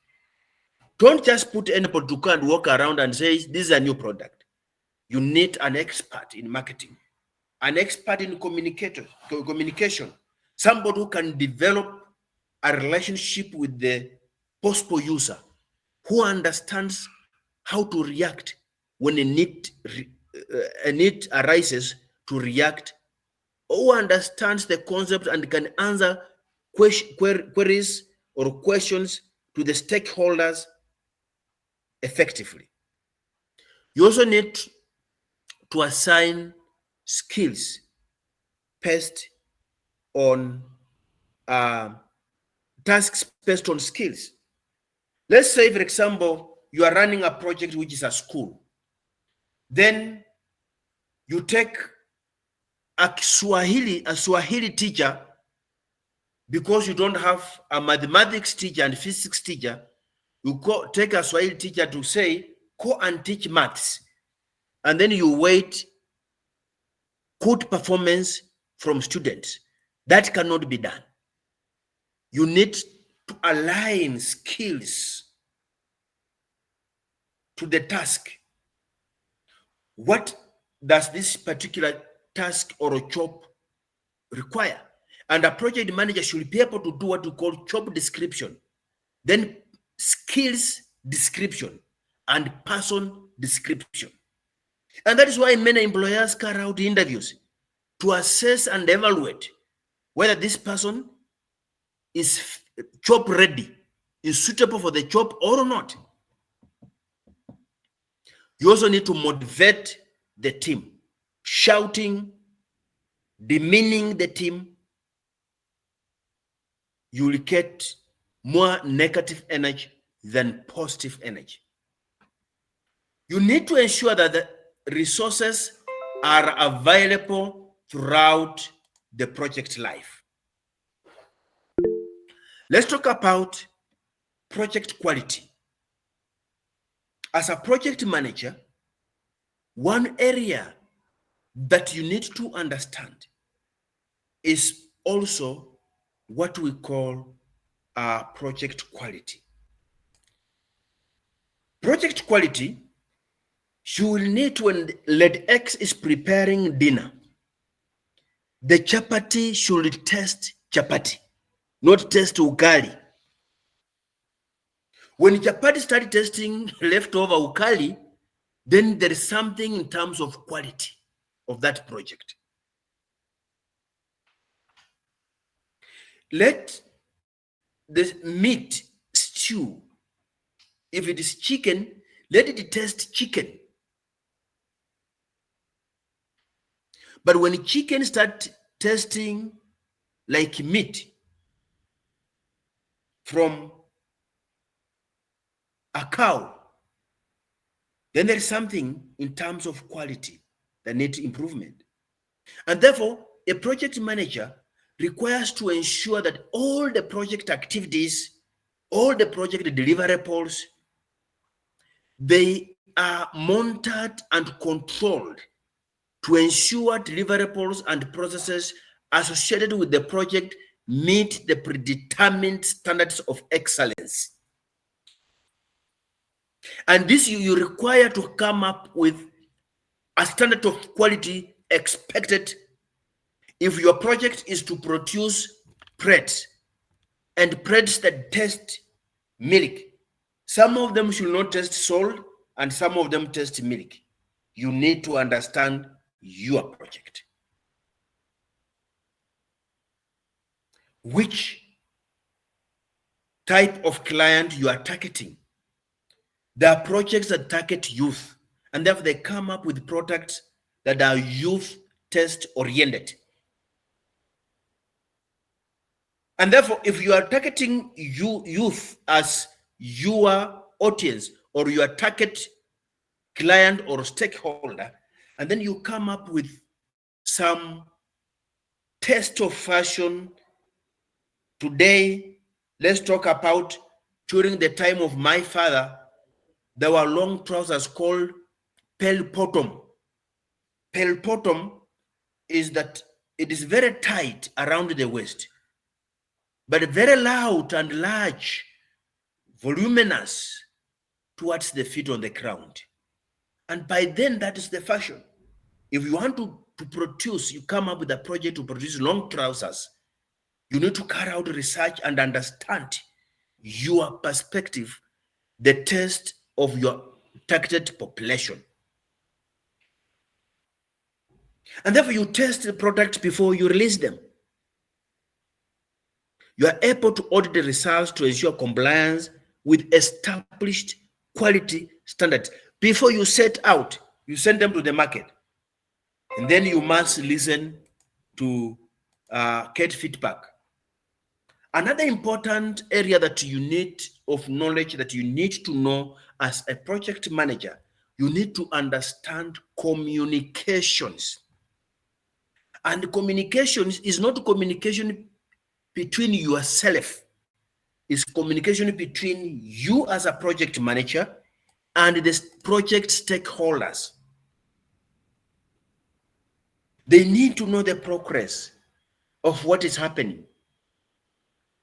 don't just put anybody to go and walk around and say, this is a new product. You need an expert in marketing, an expert in communication, somebody who can develop a relationship with the possible user, who understands how to react when a need arises to react, who understands the concept and can answer queries or questions to the stakeholders effectively. You also need to assign skills based on tasks based on skills. Let's say, for example, you are running a project which is a school. Then you take a Swahili teacher, because you don't have a mathematics teacher and physics teacher. You take a Swahili teacher to say, go and teach maths. And then you wait good performance from students. That cannot be done. You need to align skills to the task. What does this particular task or a job require? And a project manager should be able to do what we call job description, then skills description, and person description. And that is why many employers carry out interviews to assess and evaluate whether this person is job ready, is suitable for the job or not. You also need to motivate the team. Shouting, demeaning the team, you will get more negative energy than positive energy. You need to ensure that the resources are available throughout the project life. Let's talk about project quality. As a project manager, one area that you need to understand is also what we call project quality. Project quality, you will need, when lead X is preparing dinner, the chapati should taste chapati, not taste ugali. When chapati started tasting leftover ugali, then there is something in terms of quality of that project. Let the meat stew, if it is chicken, let it taste chicken. But when chicken start tasting like meat from a cow, then there is something in terms of quality that needs improvement. And therefore, a project manager requires to ensure that all the project activities, all the project deliverables, they are monitored and controlled to ensure deliverables and processes associated with the project meet the predetermined standards of excellence. And this you require to come up with a standard of quality expected if your project is to produce breads and breads that taste milk. Some of them should not taste salt and some of them taste milk. You need to understand your project. Which type of client you are targeting. There are projects that target youth, and therefore they come up with products that are youth test oriented. And therefore, if you are targeting youth as your audience or your target client or stakeholder, and then you come up with some test of fashion. Today, let's talk about during the time of my father, there were long trousers called bell bottom. Bell bottom is that it is very tight around the waist, but very loud and large, voluminous towards the feet on the ground. And by then, that is the fashion. If you want to produce, you come up with a project to produce long trousers, you need to carry out research and understand your perspective, the taste of your targeted population. And therefore, you test the product before you release them. You are able to audit the results to ensure compliance with established quality standards. Before you set out, you send them to the market. And then you must listen to get feedback. Another important area that you need of knowledge that you need to know as a project manager, you need to understand communications. And communications is not communication between yourself. It's communication between you as a project manager and the project stakeholders. They need to know the progress of what is happening.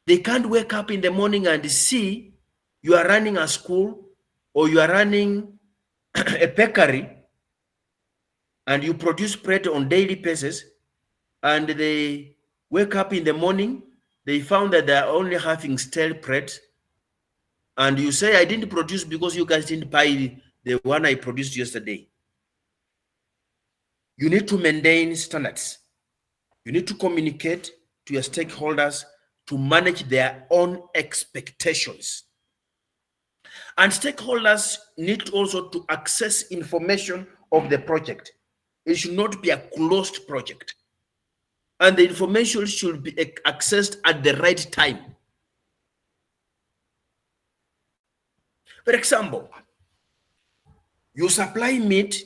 They can't wake up in the morning and see you are running a school or you are running a bakery and you produce bread on daily basis, and they wake up in the morning, they found that they are only having stale bread, and you say, I didn't produce because you guys didn't buy the one I produced yesterday. You need to maintain standards. You need to communicate to your stakeholders to manage their own expectations. And stakeholders need also to access information of the project. It should not be a closed project. And the information should be accessed at the right time. For example, you supply meat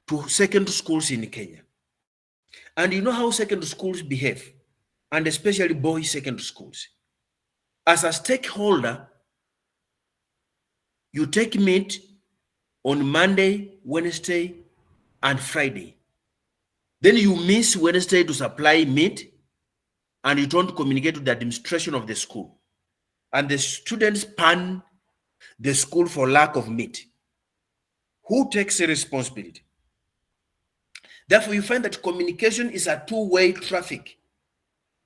to secondary schools in Kenya. And you know how secondary schools behave, and especially boys' secondary schools. As a stakeholder, you take meat on Monday, Wednesday, and Friday. Then you miss Wednesday to supply meat, and you don't communicate to the administration of the school. And the students ban the school for lack of meat. Who takes the responsibility? Therefore, you find that communication is a two-way traffic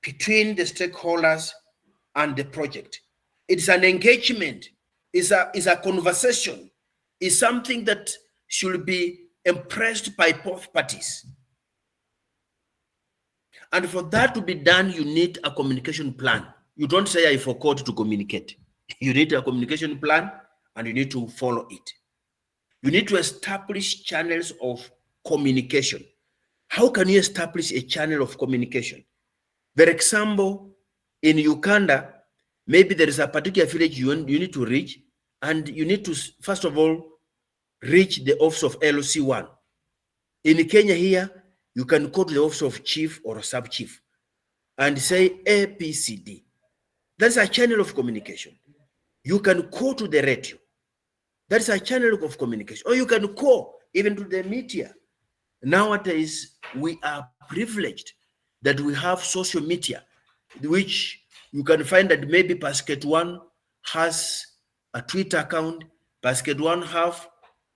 between the stakeholders and the project. It's an engagement, it's a conversation, it's something that should be impressed by both parties. And for that to be done, you need a communication plan. You don't say, I forgot to communicate. You need a communication plan and you need to follow it. You need to establish channels of communication. How can you establish a channel of communication? For example, in Uganda, maybe there is a particular village you need to reach, and you need to, first of all, reach the office of LC1. In Kenya here, you can go to the office of chief or sub-chief and say APCD. That's a channel of communication. You can call to the radio. That's a channel of communication. Or you can call even to the media. Nowadays, we are privileged that we have social media, which you can find that maybe Basket One has a Twitter account, Basket One have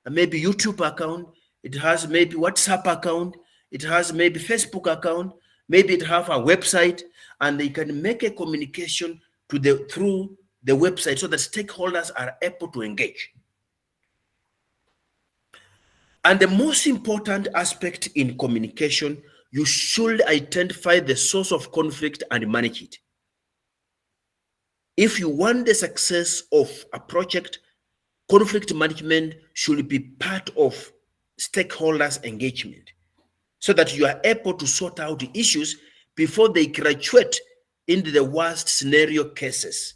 a maybe YouTube account, it has maybe WhatsApp account, it has maybe Facebook account, maybe it have a website, and they can make a communication through the website so that stakeholders are able to engage. And the most important aspect in communication, you should identify the source of conflict and manage it. If you want the success of a project, conflict management should be part of stakeholders' engagement so that you are able to sort out the issues before they graduate into the worst scenario cases.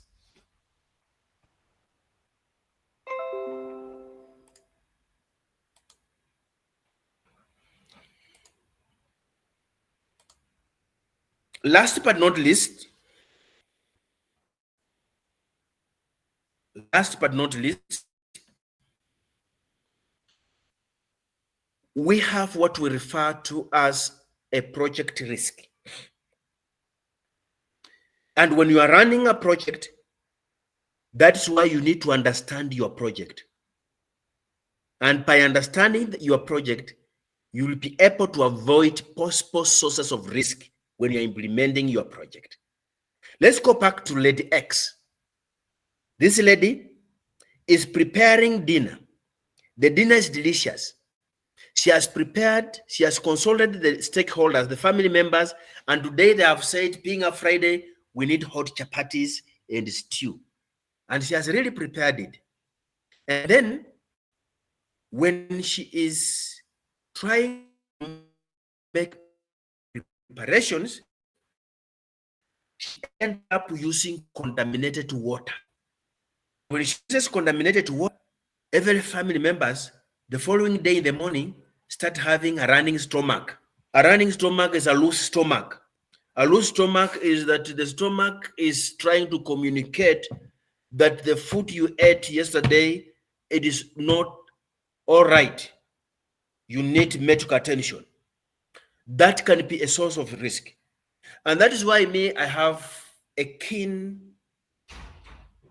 Last but not least, we have what we refer to as a project risk. And when you are running a project, that's why you need to understand your project. And by understanding your project, you will be able to avoid possible sources of risk when you're implementing your project. Let's go back to Lady X. This lady is preparing dinner. The dinner is delicious. She has prepared, she has consulted the stakeholders, the family members, and today they have said, being a Friday, we need hot chapatis and stew. And she has really prepared it. And then when she is trying to make preparations, she ends up using contaminated water. When she uses contaminated water, every family members, the following day in the morning, start having a running stomach. A running stomach is a loose stomach. A loose stomach is that the stomach is trying to communicate that the food you ate yesterday, it is not all right. You need medical attention. That can be a source of risk. And that is why I have a keen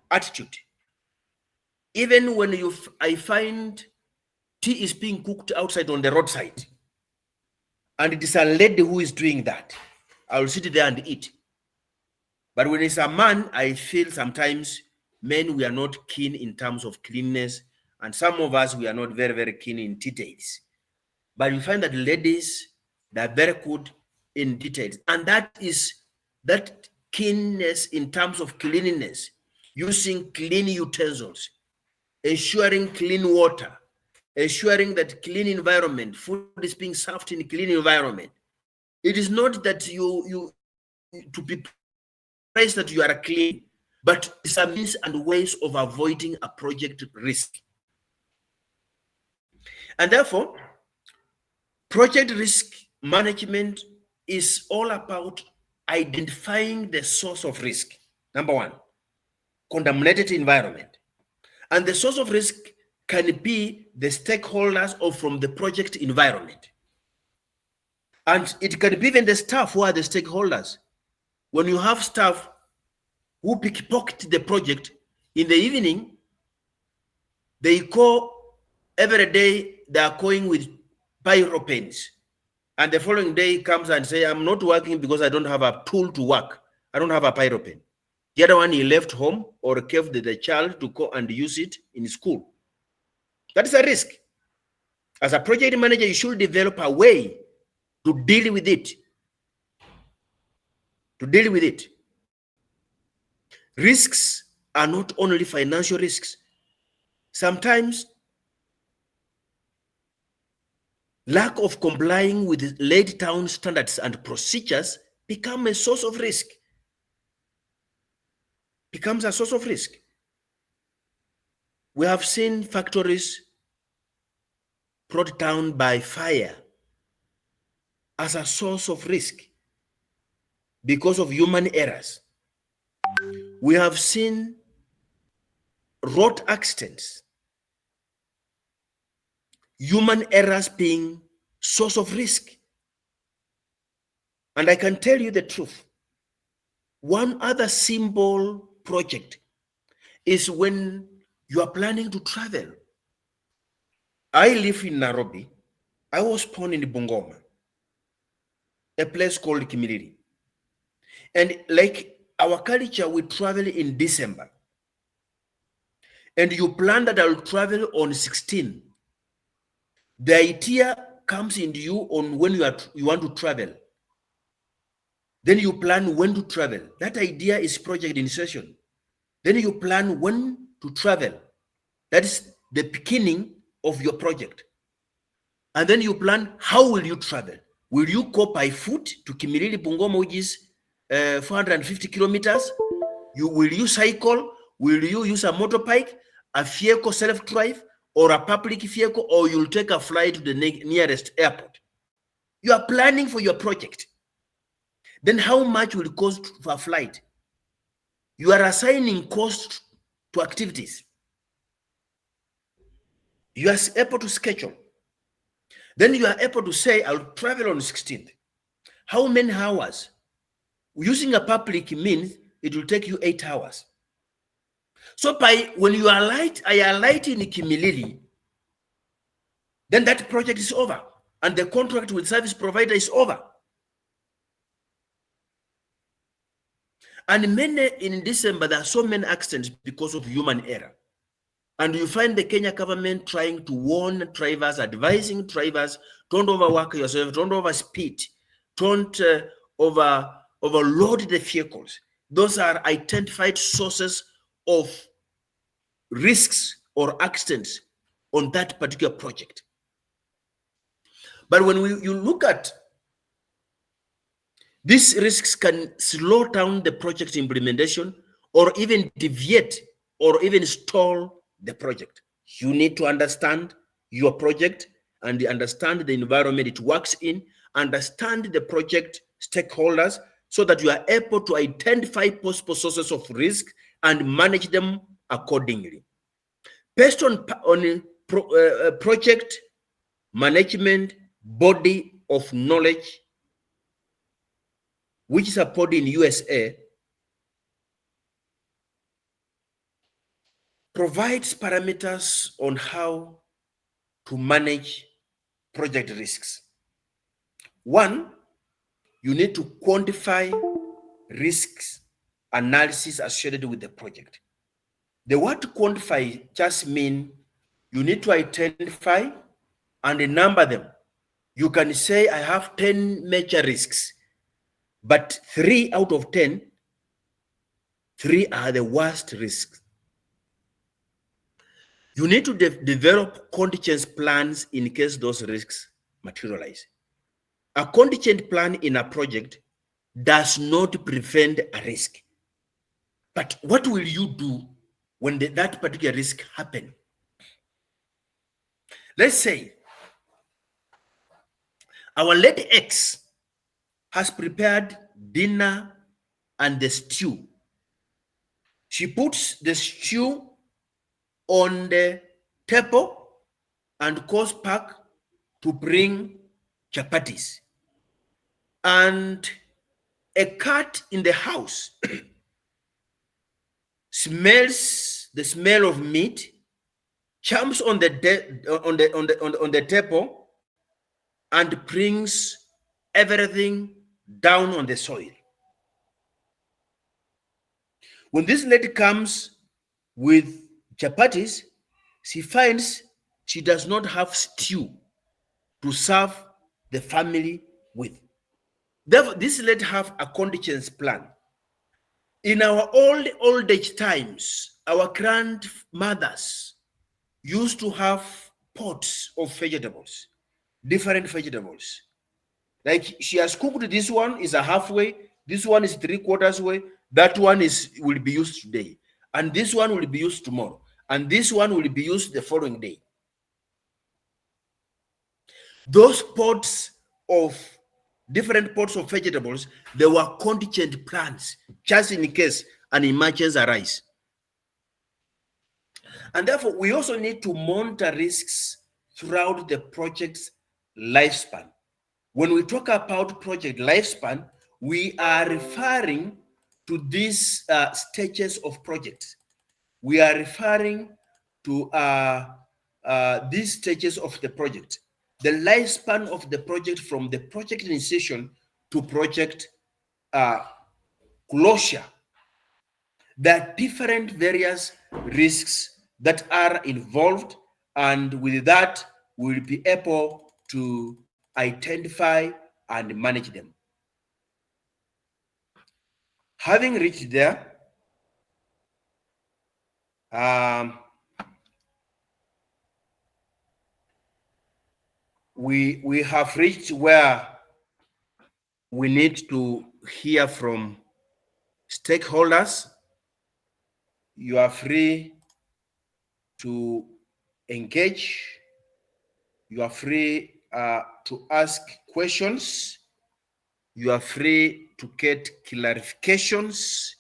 attitude. Even when I find tea is being cooked outside on the roadside, and it is a lady who is doing that, I will sit there and eat. But when it's a man, I feel sometimes men, we are not keen in terms of cleanness, and some of us, we are not very, very keen in details. But you find that ladies, they're very good in details. And that is that keenness in terms of cleanliness, using clean utensils, ensuring clean water, ensuring that clean environment, food is being served in clean environment. It is not that you to be praised that you are clean, but it's a means and ways of avoiding a project risk. And therefore, project risk management is all about identifying the source of risk. Number one, contaminated environment. And the source of risk can be the stakeholders or from the project environment. And it can be even the staff who are the stakeholders. When you have staff who pickpocket the project in the evening, they call every day, they are going with pyro pens. And the following day comes and say, I'm not working because I don't have a tool to work. I don't have a pyro pen. The other one, he left home or gave the child to go and use it in school. That is a risk. As a project manager, you should develop a way to deal with it. Risks are not only financial risks. Sometimes lack of complying with laid down standards and procedures become a source of risk. Becomes a source of risk. We have seen factories brought down by fire as a source of risk because of human errors. We have seen road accidents, human errors being source of risk. And I can tell you the truth. One other simple project is when you are planning to travel. I live in Nairobi. I was born in Bungoma, a place called Kimilili. And like our culture, we travel in December. And you plan that I'll travel on 16. The idea comes into you on when you want to travel. Then you plan when to travel. That idea is project initiation. Then you plan when to travel. That is the beginning of your project. And then you plan how will you travel. Will you go by foot to Kimilili Bungoma, which is 450 kilometers? Will you cycle? Will you use a motorbike, a vehicle self-drive, or a public vehicle, or you'll take a flight to the nearest airport? You are planning for your project. Then how much will it cost for a flight? You are assigning cost to activities. You are able to schedule. Then you are able to say, I'll travel on 16th. How many hours? Using a public means it will take you 8 hours. So when you alight in Kimilili, then that project is over and the contract with service provider is over. And in December, there are so many accidents because of human error. And you find the Kenya government trying to warn drivers, advising drivers, don't overwork yourself, don't overspeed, don't overload the vehicles. Those are identified sources of risks or accidents on that particular project. But when you look at these risks can slow down the project implementation or even deviate or even stall the project. You need to understand your project and understand the environment it works in, understand the project stakeholders so that you are able to identify possible sources of risk and manage them accordingly. Based on project management body of knowledge, which is a body in USA, provides parameters on how to manage project risks. One, you need to quantify risks analysis associated with the project. The word quantify just means you need to identify and number them. You can say I have 10 major risks, but 3 out of 10, 3 are the worst risks. You need to develop contingency plans in case those risks materialize. A contingent plan in a project does not prevent a risk. But what will you do when that particular risk happens? Let's say our lady X has prepared dinner and the stew. She puts the stew on the table and goes back to bring chapatis. And a cat in the house smells the smell of meat, jumps on the table, and brings everything down on the soil. When this lady comes with chapatis, she finds she does not have stew to serve the family with. Therefore, this lady have a contingency plan. In our old age times, our grandmothers used to have pots of vegetables. different vegetables. Like she has cooked, this one is a halfway, this one is 3/4 way, that one will be used today, and this one will be used tomorrow, and this one will be used the following day. Those pots of different pots of vegetables, they were contingent plans, just in case an emergency arise. And therefore, we also need to monitor risks throughout the project's lifespan. When we talk about project lifespan, we are referring to these stages of projects. We are referring to these stages of the project. The lifespan of the project from the project initiation to project closure. There are different various risks that are involved, and with that, we'll be able to identify and manage them. Having reached there, we have reached where we need to hear from stakeholders. You are free to engage. You are free to ask questions. You are free to get clarifications.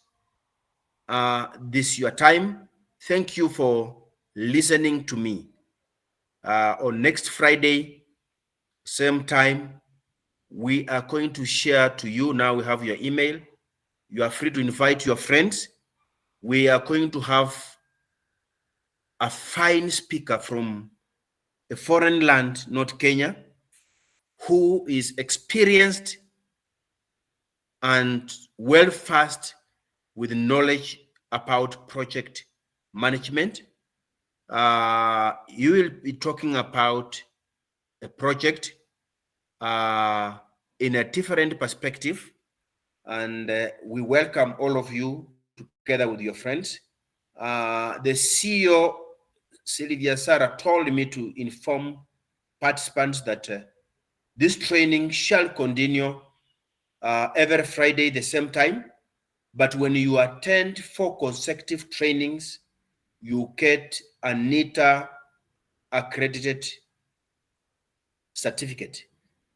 This is your time. Thank you for listening to me. On next Friday, same time, we are going to share to you. Now we have your email. You are free to invite your friends. We are going to have a fine speaker from a foreign land, not Kenya, who is experienced and well-versed with knowledge about project management. You will be talking about a project in a different perspective, and we welcome all of you together with your friends. The CEO, Sylvia Sarah, told me to inform participants that this training shall continue every Friday the same time, but when you attend 4 consecutive trainings, you get a NITA accredited certificate.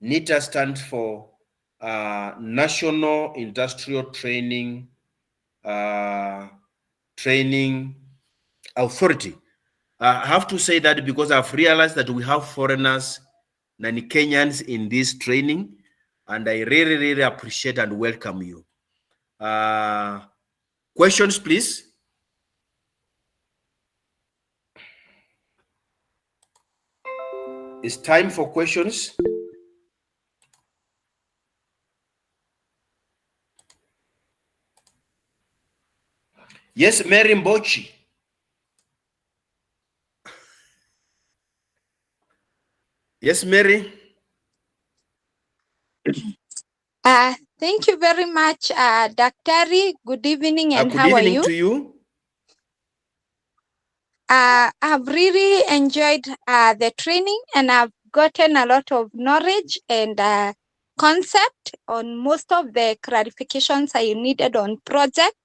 NITA stands for National Industrial Training Authority. I have to say that because I've realized that we have foreigners, non-Kenyans in this training, and I really, really appreciate and welcome you. Questions, please. It's time for questions. Yes, Mary Mbochi. Yes, Mary. Thank you very much, Daktari. Good evening, and how are you? Good evening to you. I've really enjoyed the training, and I've gotten a lot of knowledge and concept on most of the clarifications I needed on project.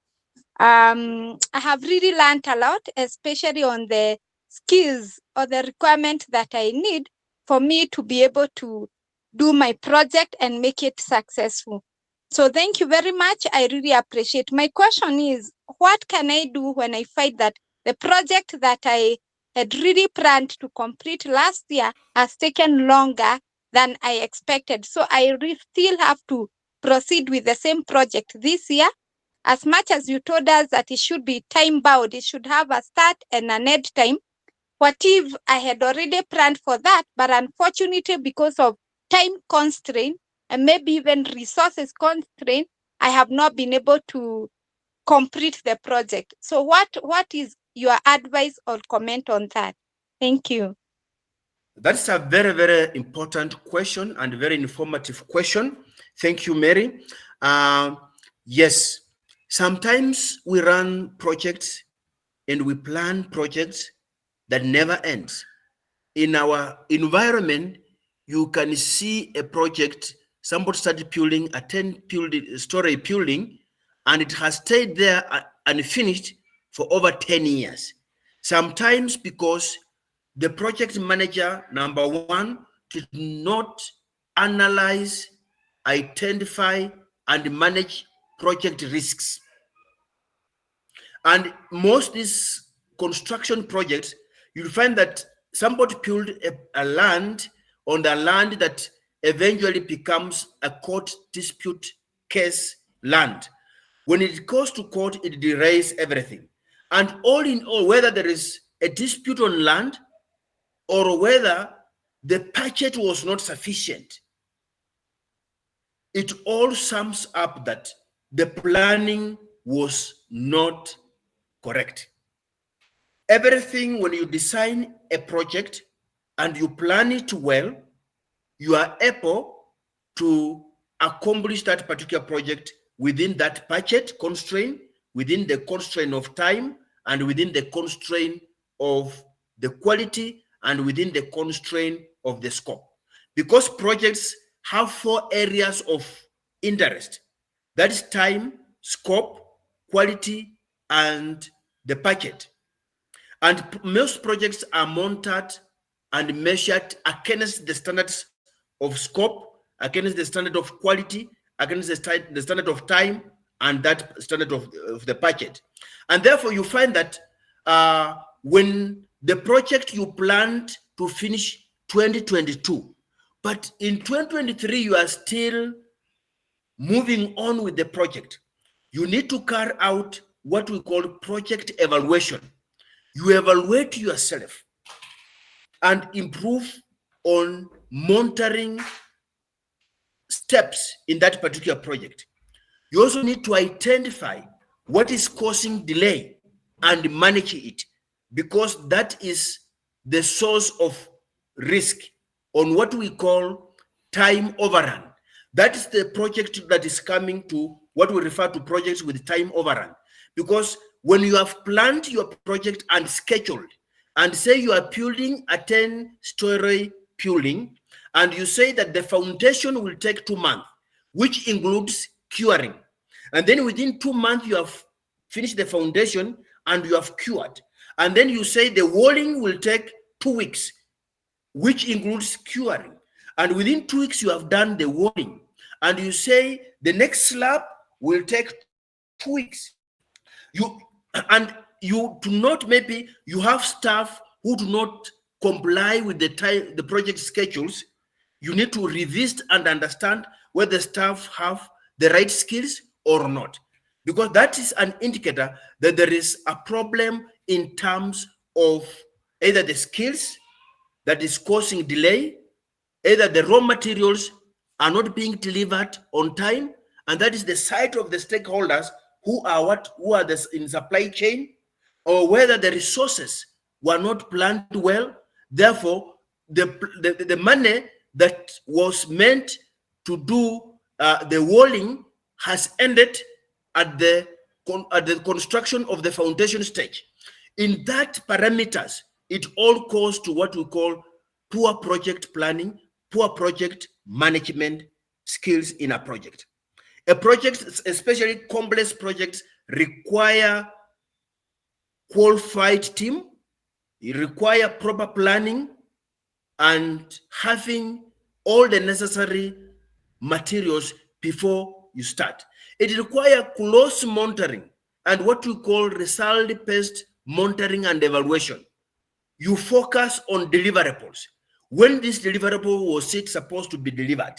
I have really learned a lot, especially on the skills or the requirement that I need for me to be able to do my project and make it successful. So thank you very much. I really appreciate. My question is, what can I do when I find that the project that I had really planned to complete last year has taken longer than I expected? So I still have to proceed with the same project this year. As much as you told us that it should be time-bound, it should have a start and an end time. What if I had already planned for that, but unfortunately, because of time constraint and maybe even resources constraint, I have not been able to complete the project. So what is your advice or comment on that? Thank you. That's a very, very important question and very informative question. Thank you, Mary. Yes, sometimes we run projects and we plan projects that never end. In our environment, you can see a project, somebody started building a 10-story building, and it has stayed there unfinished for over 10 years. Sometimes because the project manager, number one, did not analyze, identify, and manage project risks. And most these construction projects, you'll find that somebody built a land on the land that eventually becomes a court dispute case land. When it goes to court, it derails everything. And all in all, whether there is a dispute on land or whether the budget was not sufficient, it all sums up that the planning was not correct. Everything, when you design a project and you plan it well, you are able to accomplish that particular project within that budget constraint, within the constraint of time, and within the constraint of the quality, and within the constraint of the scope. Because projects have 4 areas of interest. That is time, scope, quality, and the budget. And most projects are monitored and measured against the standards of scope, against the standard of quality, against the standard of time, and that standard of the budget. And therefore, you find that when the project you planned to finish 2022, but in 2023, you are still moving on with the project, you need to carry out what we call project evaluation. You evaluate yourself and improve on monitoring steps in that particular project. You also need to identify what is causing delay and manage it, because that is the source of risk on what we call time overrun. That is the project that is coming to what we refer to projects with time overrun. Because when you have planned your project and scheduled, and say you are building a 10-story building, and you say that the foundation will take 2 months, which includes curing. And then within 2 months, you have finished the foundation and you have cured. And then you say the walling will take 2 weeks, which includes curing. And within 2 weeks, you have done the walling. And you say the next slab will take 2 weeks. You do not, maybe you have staff who do not comply with the project schedules. You need to revisit and understand whether staff have the right skills or not, because that is an indicator that there is a problem in terms of either the skills that is causing delay, either the raw materials are not being delivered on time, and that is the side of the stakeholders who are in supply chain, or whether the resources were not planned well. Therefore, the money that was meant to do the walling has ended at the construction of the foundation stage. In that parameters, it all goes to what we call poor project planning, poor project management skills in a project. A project, especially complex projects, require qualified team, it require proper planning, and having all the necessary materials before you start. It requires close monitoring and what we call result-based monitoring and evaluation. You focus on deliverables. When this deliverable was it supposed to be delivered?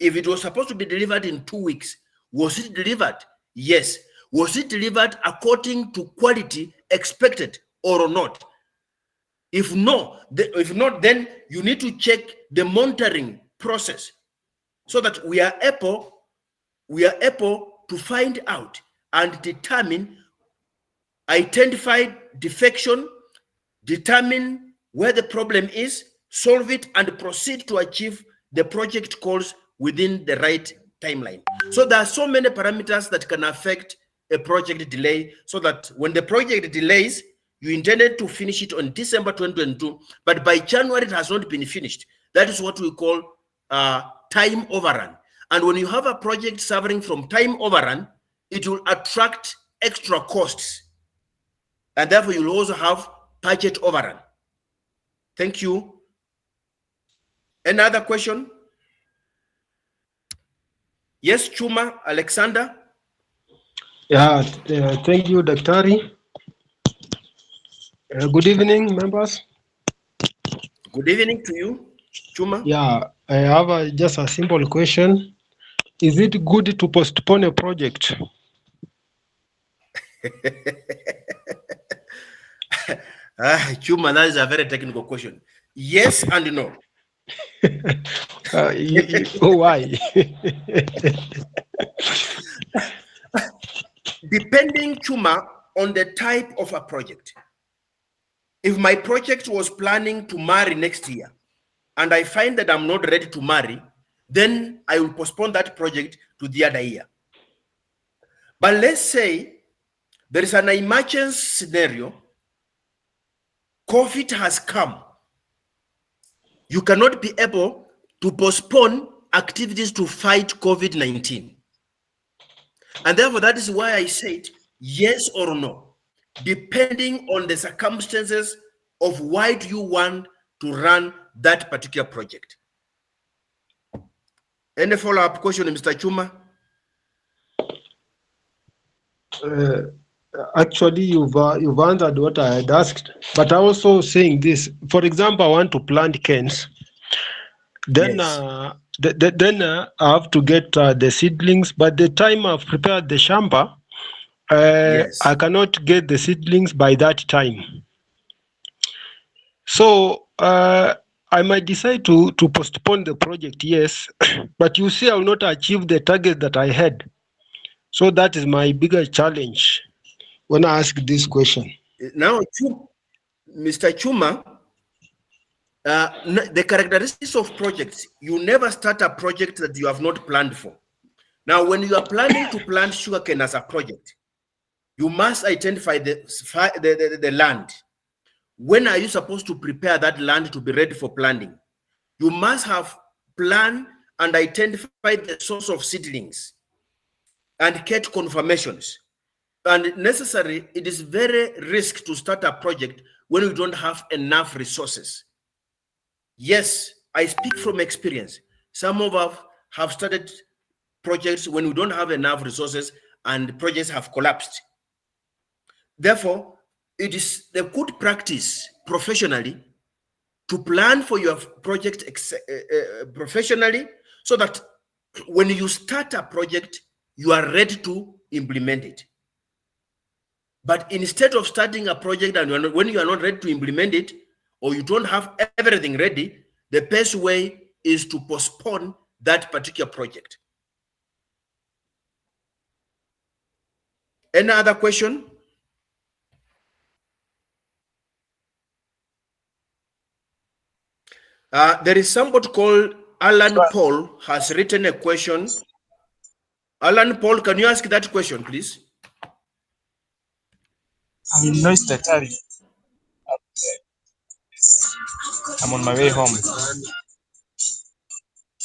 If it was supposed to be delivered in 2 weeks, was it delivered? Yes. Was it delivered according to quality expected or not? If not, then you need to check the monitoring process so that we are able to find out and determine, identify defection, determine where the problem is, solve it, and proceed to achieve the project goals within the right timeline. So there are so many parameters that can affect a project delay, so that when the project delays, you intended to finish it on December 2022, but by January it has not been finished. That is what we call time overrun. And when you have a project suffering from time overrun, it will attract extra costs. And therefore, you'll also have budget overrun. Thank you. Another question? Yes, Chuma, Alexander? Yeah, thank you, Daktari. Good evening, members. Good evening to you, Chuma. Yeah, I have just a simple question. Is it good to postpone a project? Chuma, that is a very technical question. Yes and no. Why? Depending, Chuma, on the type of a project. If my project was planning to marry next year and I find that I'm not ready to marry, then I will postpone that project to the other year. But let's say there is an emergency scenario, COVID has come. You cannot be able to postpone activities to fight COVID-19. And therefore, that is why I said yes or no, depending on the circumstances of why do you want to run that particular project. Any follow-up question, Mr. Chuma? Actually, you've answered what I had asked, but I also saying this. For example, I want to plant canes. Then, Yes. I have to get the seedlings. But the time I've prepared the shamba, Yes. I cannot get the seedlings by that time. So I might decide to postpone the project, yes, but you see, I will not achieve the target that I had. So that is my biggest challenge when I ask this question. Now, Mr. Chuma, the characteristics of projects, you never start a project that you have not planned for. Now, when you are planning to plant sugarcane as a project, you must identify the land. When are you supposed to prepare that land to be ready for planting? You must have planned and identified the source of seedlings and get confirmations. And necessary, it is very risky to start a project when you don't have enough resources. Yes, I speak from experience. Some of us have started projects when we don't have enough resources and projects have collapsed. Therefore, it is the good practice professionally to plan for your project professionally so that when you start a project, you are ready to implement it. But instead of starting a project and when you are not ready to implement it, or you don't have everything ready, the best way is to postpone that particular project. Any other question? There is somebody called Alan Paul has written a question. Alan Paul, can you ask that question, please? I'm in noise Daktari. I'm on my way home.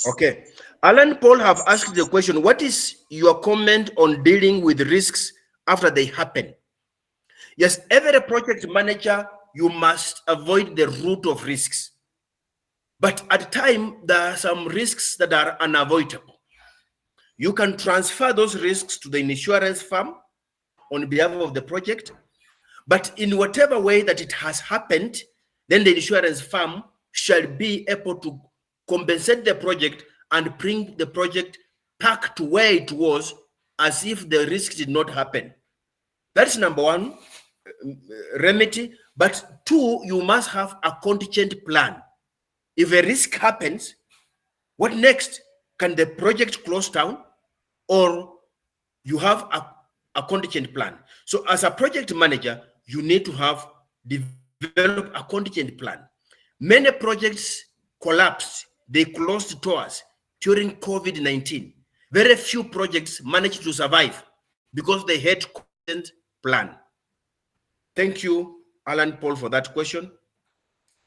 Okay. Alan Paul have asked the question, what is your comment on dealing with risks after they happen? Yes, every project manager, you must avoid the root of risks. But at time, there are some risks that are unavoidable. You can transfer those risks to the insurance firm on behalf of the project. But in whatever way that it has happened, then the insurance firm shall be able to compensate the project and bring the project back to where it was as if the risk did not happen. That's number one remedy. But two, you must have a contingent plan. If a risk happens, what next? Can the project close down, or you have a contingent plan? So as a project manager, you need to have develop a contingent plan. Many projects collapsed, they closed doors during COVID-19. Very few projects managed to survive because they had contingent plan. Thank you, Alan Paul, for that question.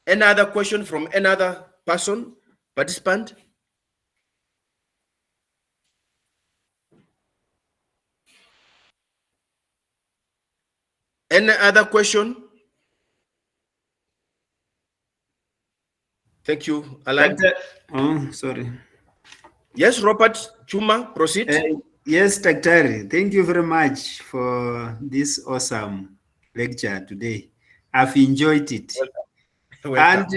Any other question from another person? participant? Any other question? Thank you, Alan. Oh, sorry. Yes, Robert Chuma, proceed. Yes, Daktari, thank you very much for this awesome lecture today. I've enjoyed it. Welcome.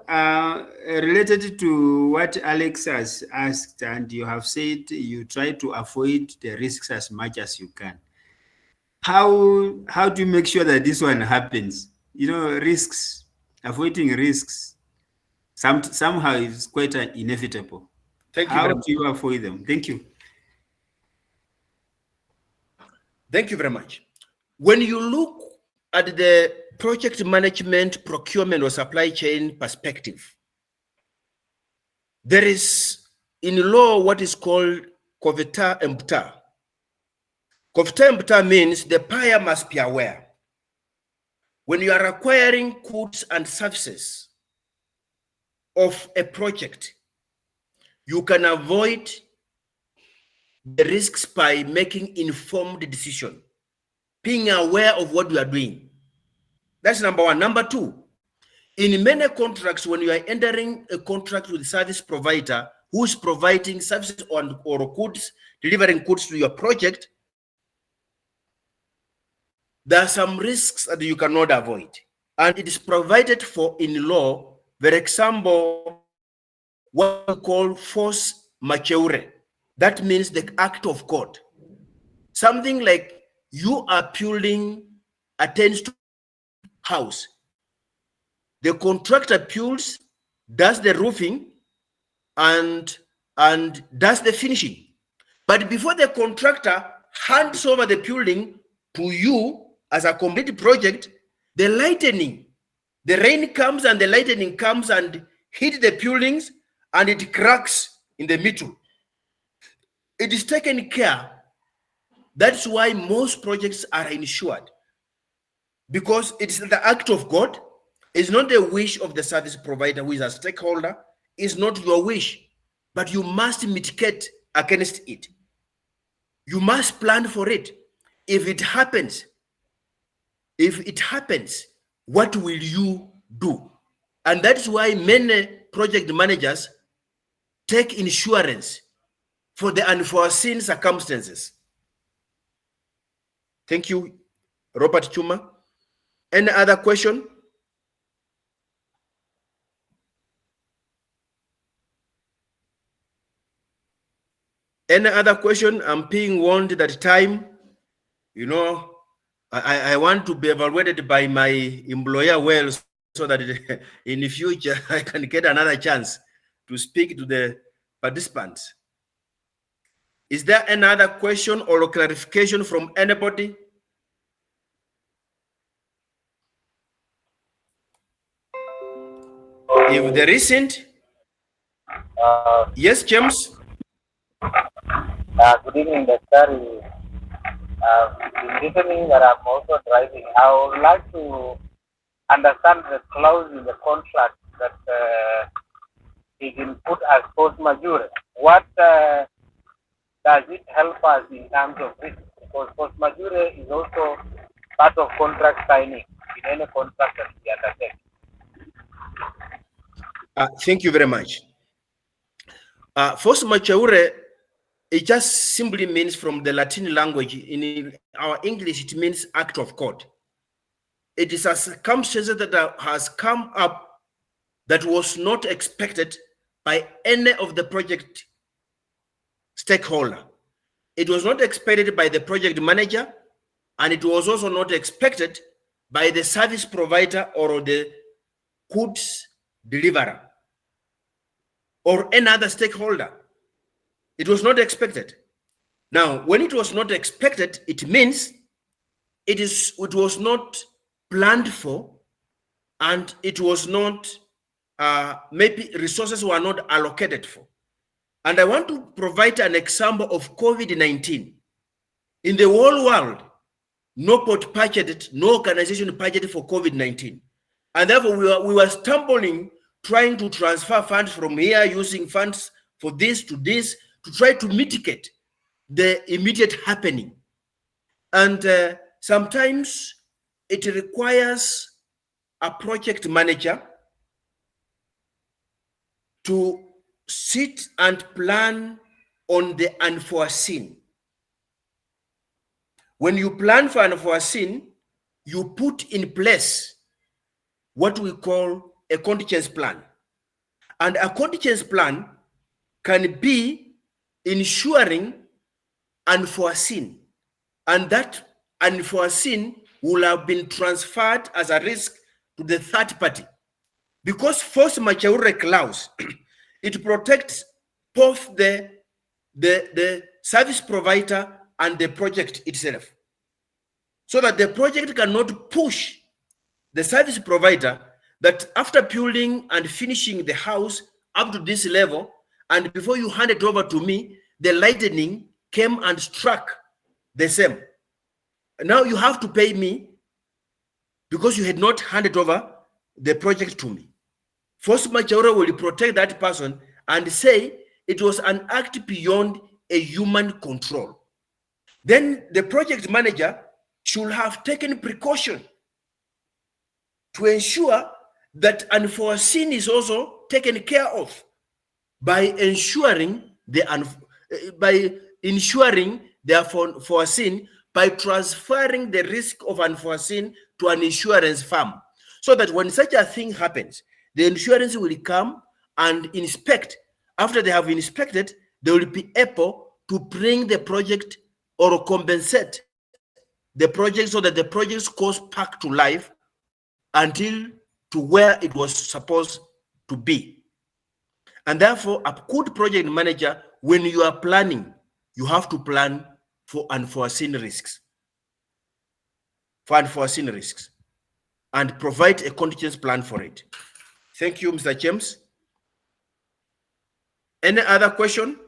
And, related to what Alex has asked, and you have said you try to avoid the risks as much as you can. How do you make sure that this one happens? Risks, avoiding risks, somehow is quite inevitable. Thank you How very do much. you avoid them? Thank you. Thank you very much. When you look at the project management, procurement, or supply chain perspective, there is in law what is called covita empta. Covita empta means the buyer must be aware. When you are acquiring goods and services of a project, you can avoid the risks by making informed decision, being aware of what you are doing. That's number one. Number two, in many contracts, when you are entering a contract with a service provider who is providing services or goods, delivering goods to your project, there are some risks that you cannot avoid. And it is provided for in law, for example, what we call force majeure. That means the act of God. Something like you are building a 10-story house. The contractor builds, does the roofing, and does the finishing. But before the contractor hands over the building to you as a complete project, the lightning, the rain comes and the lightning comes and hit the buildings and it cracks in the middle. It is taken care. That's why most projects are insured, because it's the act of God. It's not the wish of the service provider who is a stakeholder. It's not your wish, but you must mitigate against it. You must plan for it. If it happens, what will you do? And that's why many project managers take insurance for the unforeseen circumstances. Thank you, Robert Chuma. Any other question? Any other question? I'm being warned that time, I want to be evaluated by my employer well, so that in the future I can get another chance to speak to the participants. Is there another question or clarification from anybody? If there isn't, yes, James. Good evening, Dr. In listening, that I'm also driving. I would like to understand the clause in the contract that is input as force majeure. What does it help us in terms of risk? Because force majeure is also part of contract signing in any contract that we undertake. Thank you very much. Force majeure, it just simply means, from the Latin language, in our English, it means act of God. It is a circumstance that has come up that was not expected by any of the project stakeholder. It was not expected by the project manager, and it was also not expected by the service provider or the goods deliverer or any other stakeholder. It was not expected. Now, when it was not expected, it means it was not planned for, and it was not, maybe resources were not allocated for. And I want to provide an example of COVID-19. In the whole world, nobody budgeted, no organization budgeted for COVID-19. And therefore, we were stumbling trying to transfer funds from here, using funds for this to this, to try to mitigate the immediate happening. And sometimes it requires a project manager to sit and plan on the unforeseen. When you plan for unforeseen, you put in place what we call a contingency plan. And a contingency plan can be ensuring unforeseen, and that unforeseen will have been transferred as a risk to the third party. Because force majeure clause, it protects both the service provider and the project itself, so that the project cannot push the service provider that after building and finishing the house up to this level, and before you hand it over to me, the lightning came and struck the same. Now you have to pay me because you had not handed over the project to me. Force majeure will protect that person and say it was an act beyond a human control. Then the project manager should have taken precaution to ensure that unforeseen is also taken care of by ensuring the foreseen, by transferring the risk of unforeseen to an insurance firm, so that when such a thing happens, the insurance will come and inspect. After they have inspected, they will be able to bring the project or compensate the project so that the project goes back to life until to where it was supposed to be. And therefore, a good project manager, when you are planning, you have to plan for unforeseen risks. And provide a contingency plan for it. Thank you, Mr. James. Any other question?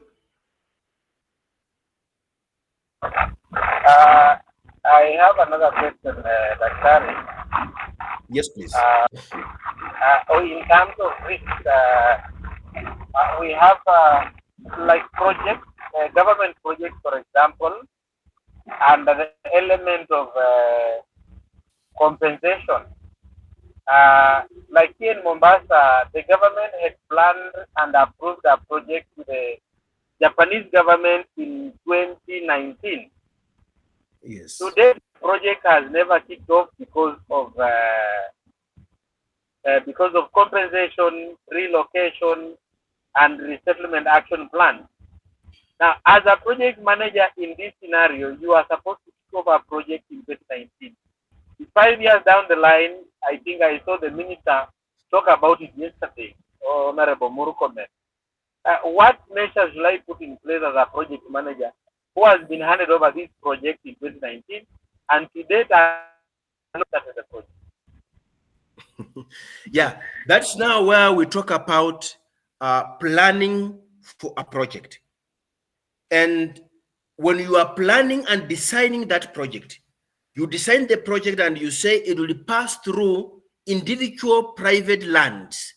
I have another question, Daktari. Yes, please. In terms of risk, we have like projects, government projects, for example, and the element of compensation. Like here in Mombasa, the government had planned and approved a project to the Japanese government in 2019. Yes. Today, the project has never kicked off because of compensation, relocation, and resettlement action plan. Now, as a project manager in this scenario, you are supposed to kick off a project in 2019. 5 years down the line, I think I saw the minister talk about it yesterday, Honorable Murkomen. What measures should I put in place as a project manager who has been handed over this project in 2019 and to date I have not started the project? Yeah, that's now where we talk about planning for a project. And when you are planning and designing that project, you design the project and you say it will pass through individual private lands.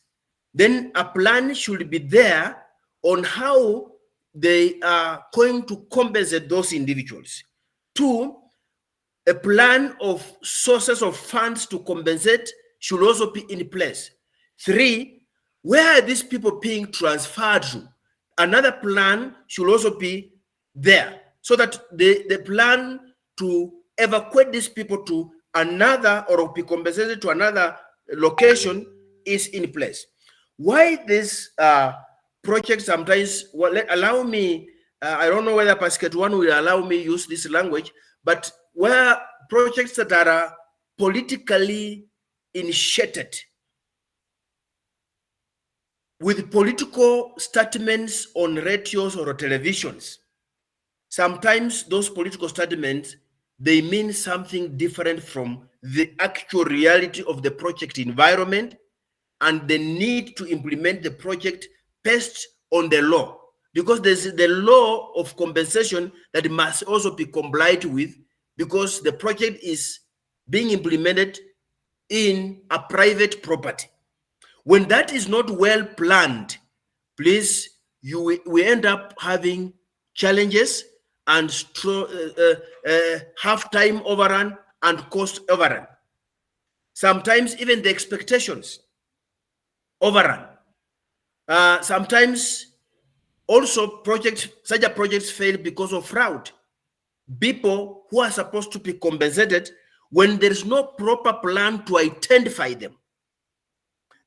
Then a plan should be there on how they are going to compensate those individuals. 2, a plan of sources of funds to compensate should also be in place. 3, where are these people being transferred to? Another plan should also be there so that the plan to evacuate these people to another or be compensated to another location is in place. Why this project sometimes, well, allow me, I don't know whether Basket One will allow me use this language, but where projects that are politically initiated with political statements on radios or televisions, sometimes those political statements, they mean something different from the actual reality of the project environment and the need to implement the project based on the law, because there's the law of compensation that must also be complied with, because the project is being implemented in a private property. When that is not well planned, please, we end up having challenges and half time overrun and cost overrun. Sometimes even the expectations overrun. Sometimes also such a projects fail because of fraud. People who are supposed to be compensated, when there's no proper plan to identify them,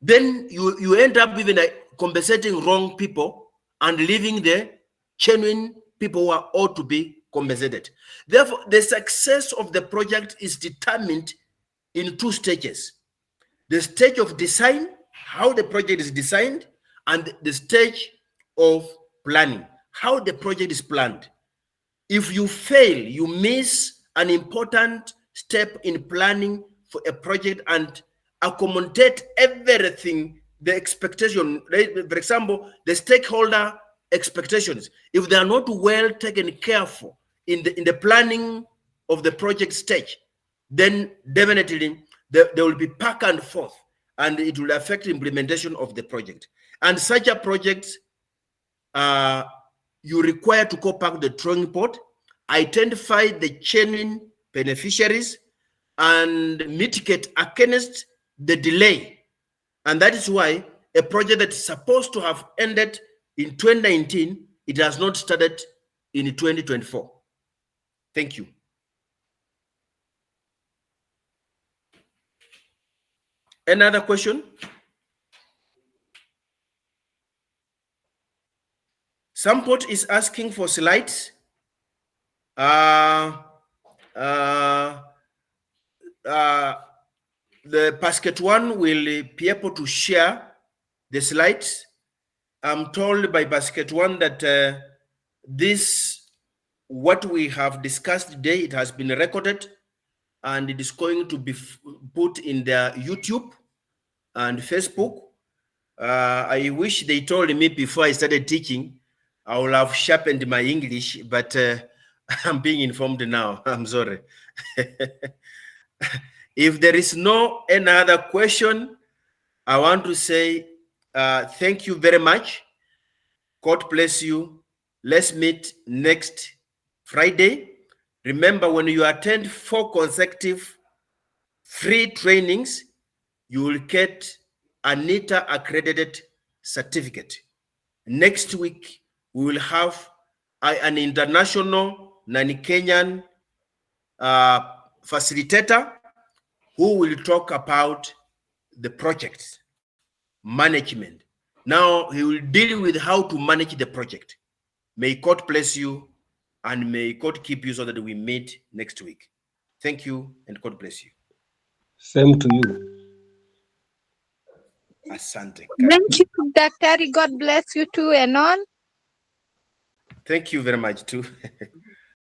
then you end up even compensating wrong people and leaving the genuine people who are ought to be compensated. Therefore, the success of the project is determined in two stages: the stage of design, how the project is designed, and the stage of planning, how the project is planned. If you fail, you miss an important step in planning for a project and accommodate everything, the expectation. For example, the stakeholder expectations, if they are not well taken care for in the planning of the project stage, then definitely there will be back and forth, and it will affect the implementation of the project. And such a project, you require to go back to the drawing board, identify the genuine beneficiaries, and mitigate against the delay. And that is why a project that is supposed to have ended in 2019, it has not started in 2024. Thank you. Another question? Sampot is asking for slides. The basket one will be able to share the slides. I'm told by basket one that what we have discussed today, it has been recorded and it is going to be put in their YouTube and Facebook. I wish they told me before I started teaching. I would have sharpened my English, but I'm being informed now. I'm sorry. If there is no any other question, I want to say thank you very much. God bless you. Let's meet next Friday. Remember, when you attend 4 consecutive free trainings, you will get a NITA accredited certificate. Next week, we will have an international non-Kenyan facilitator who will talk about the project management. Now he will deal with how to manage the project. May God bless you and may God keep you so that we meet next week. Thank you and God bless you. Same to you. Asante. Thank you, Daktari. God bless you too and all. Thank you very much too.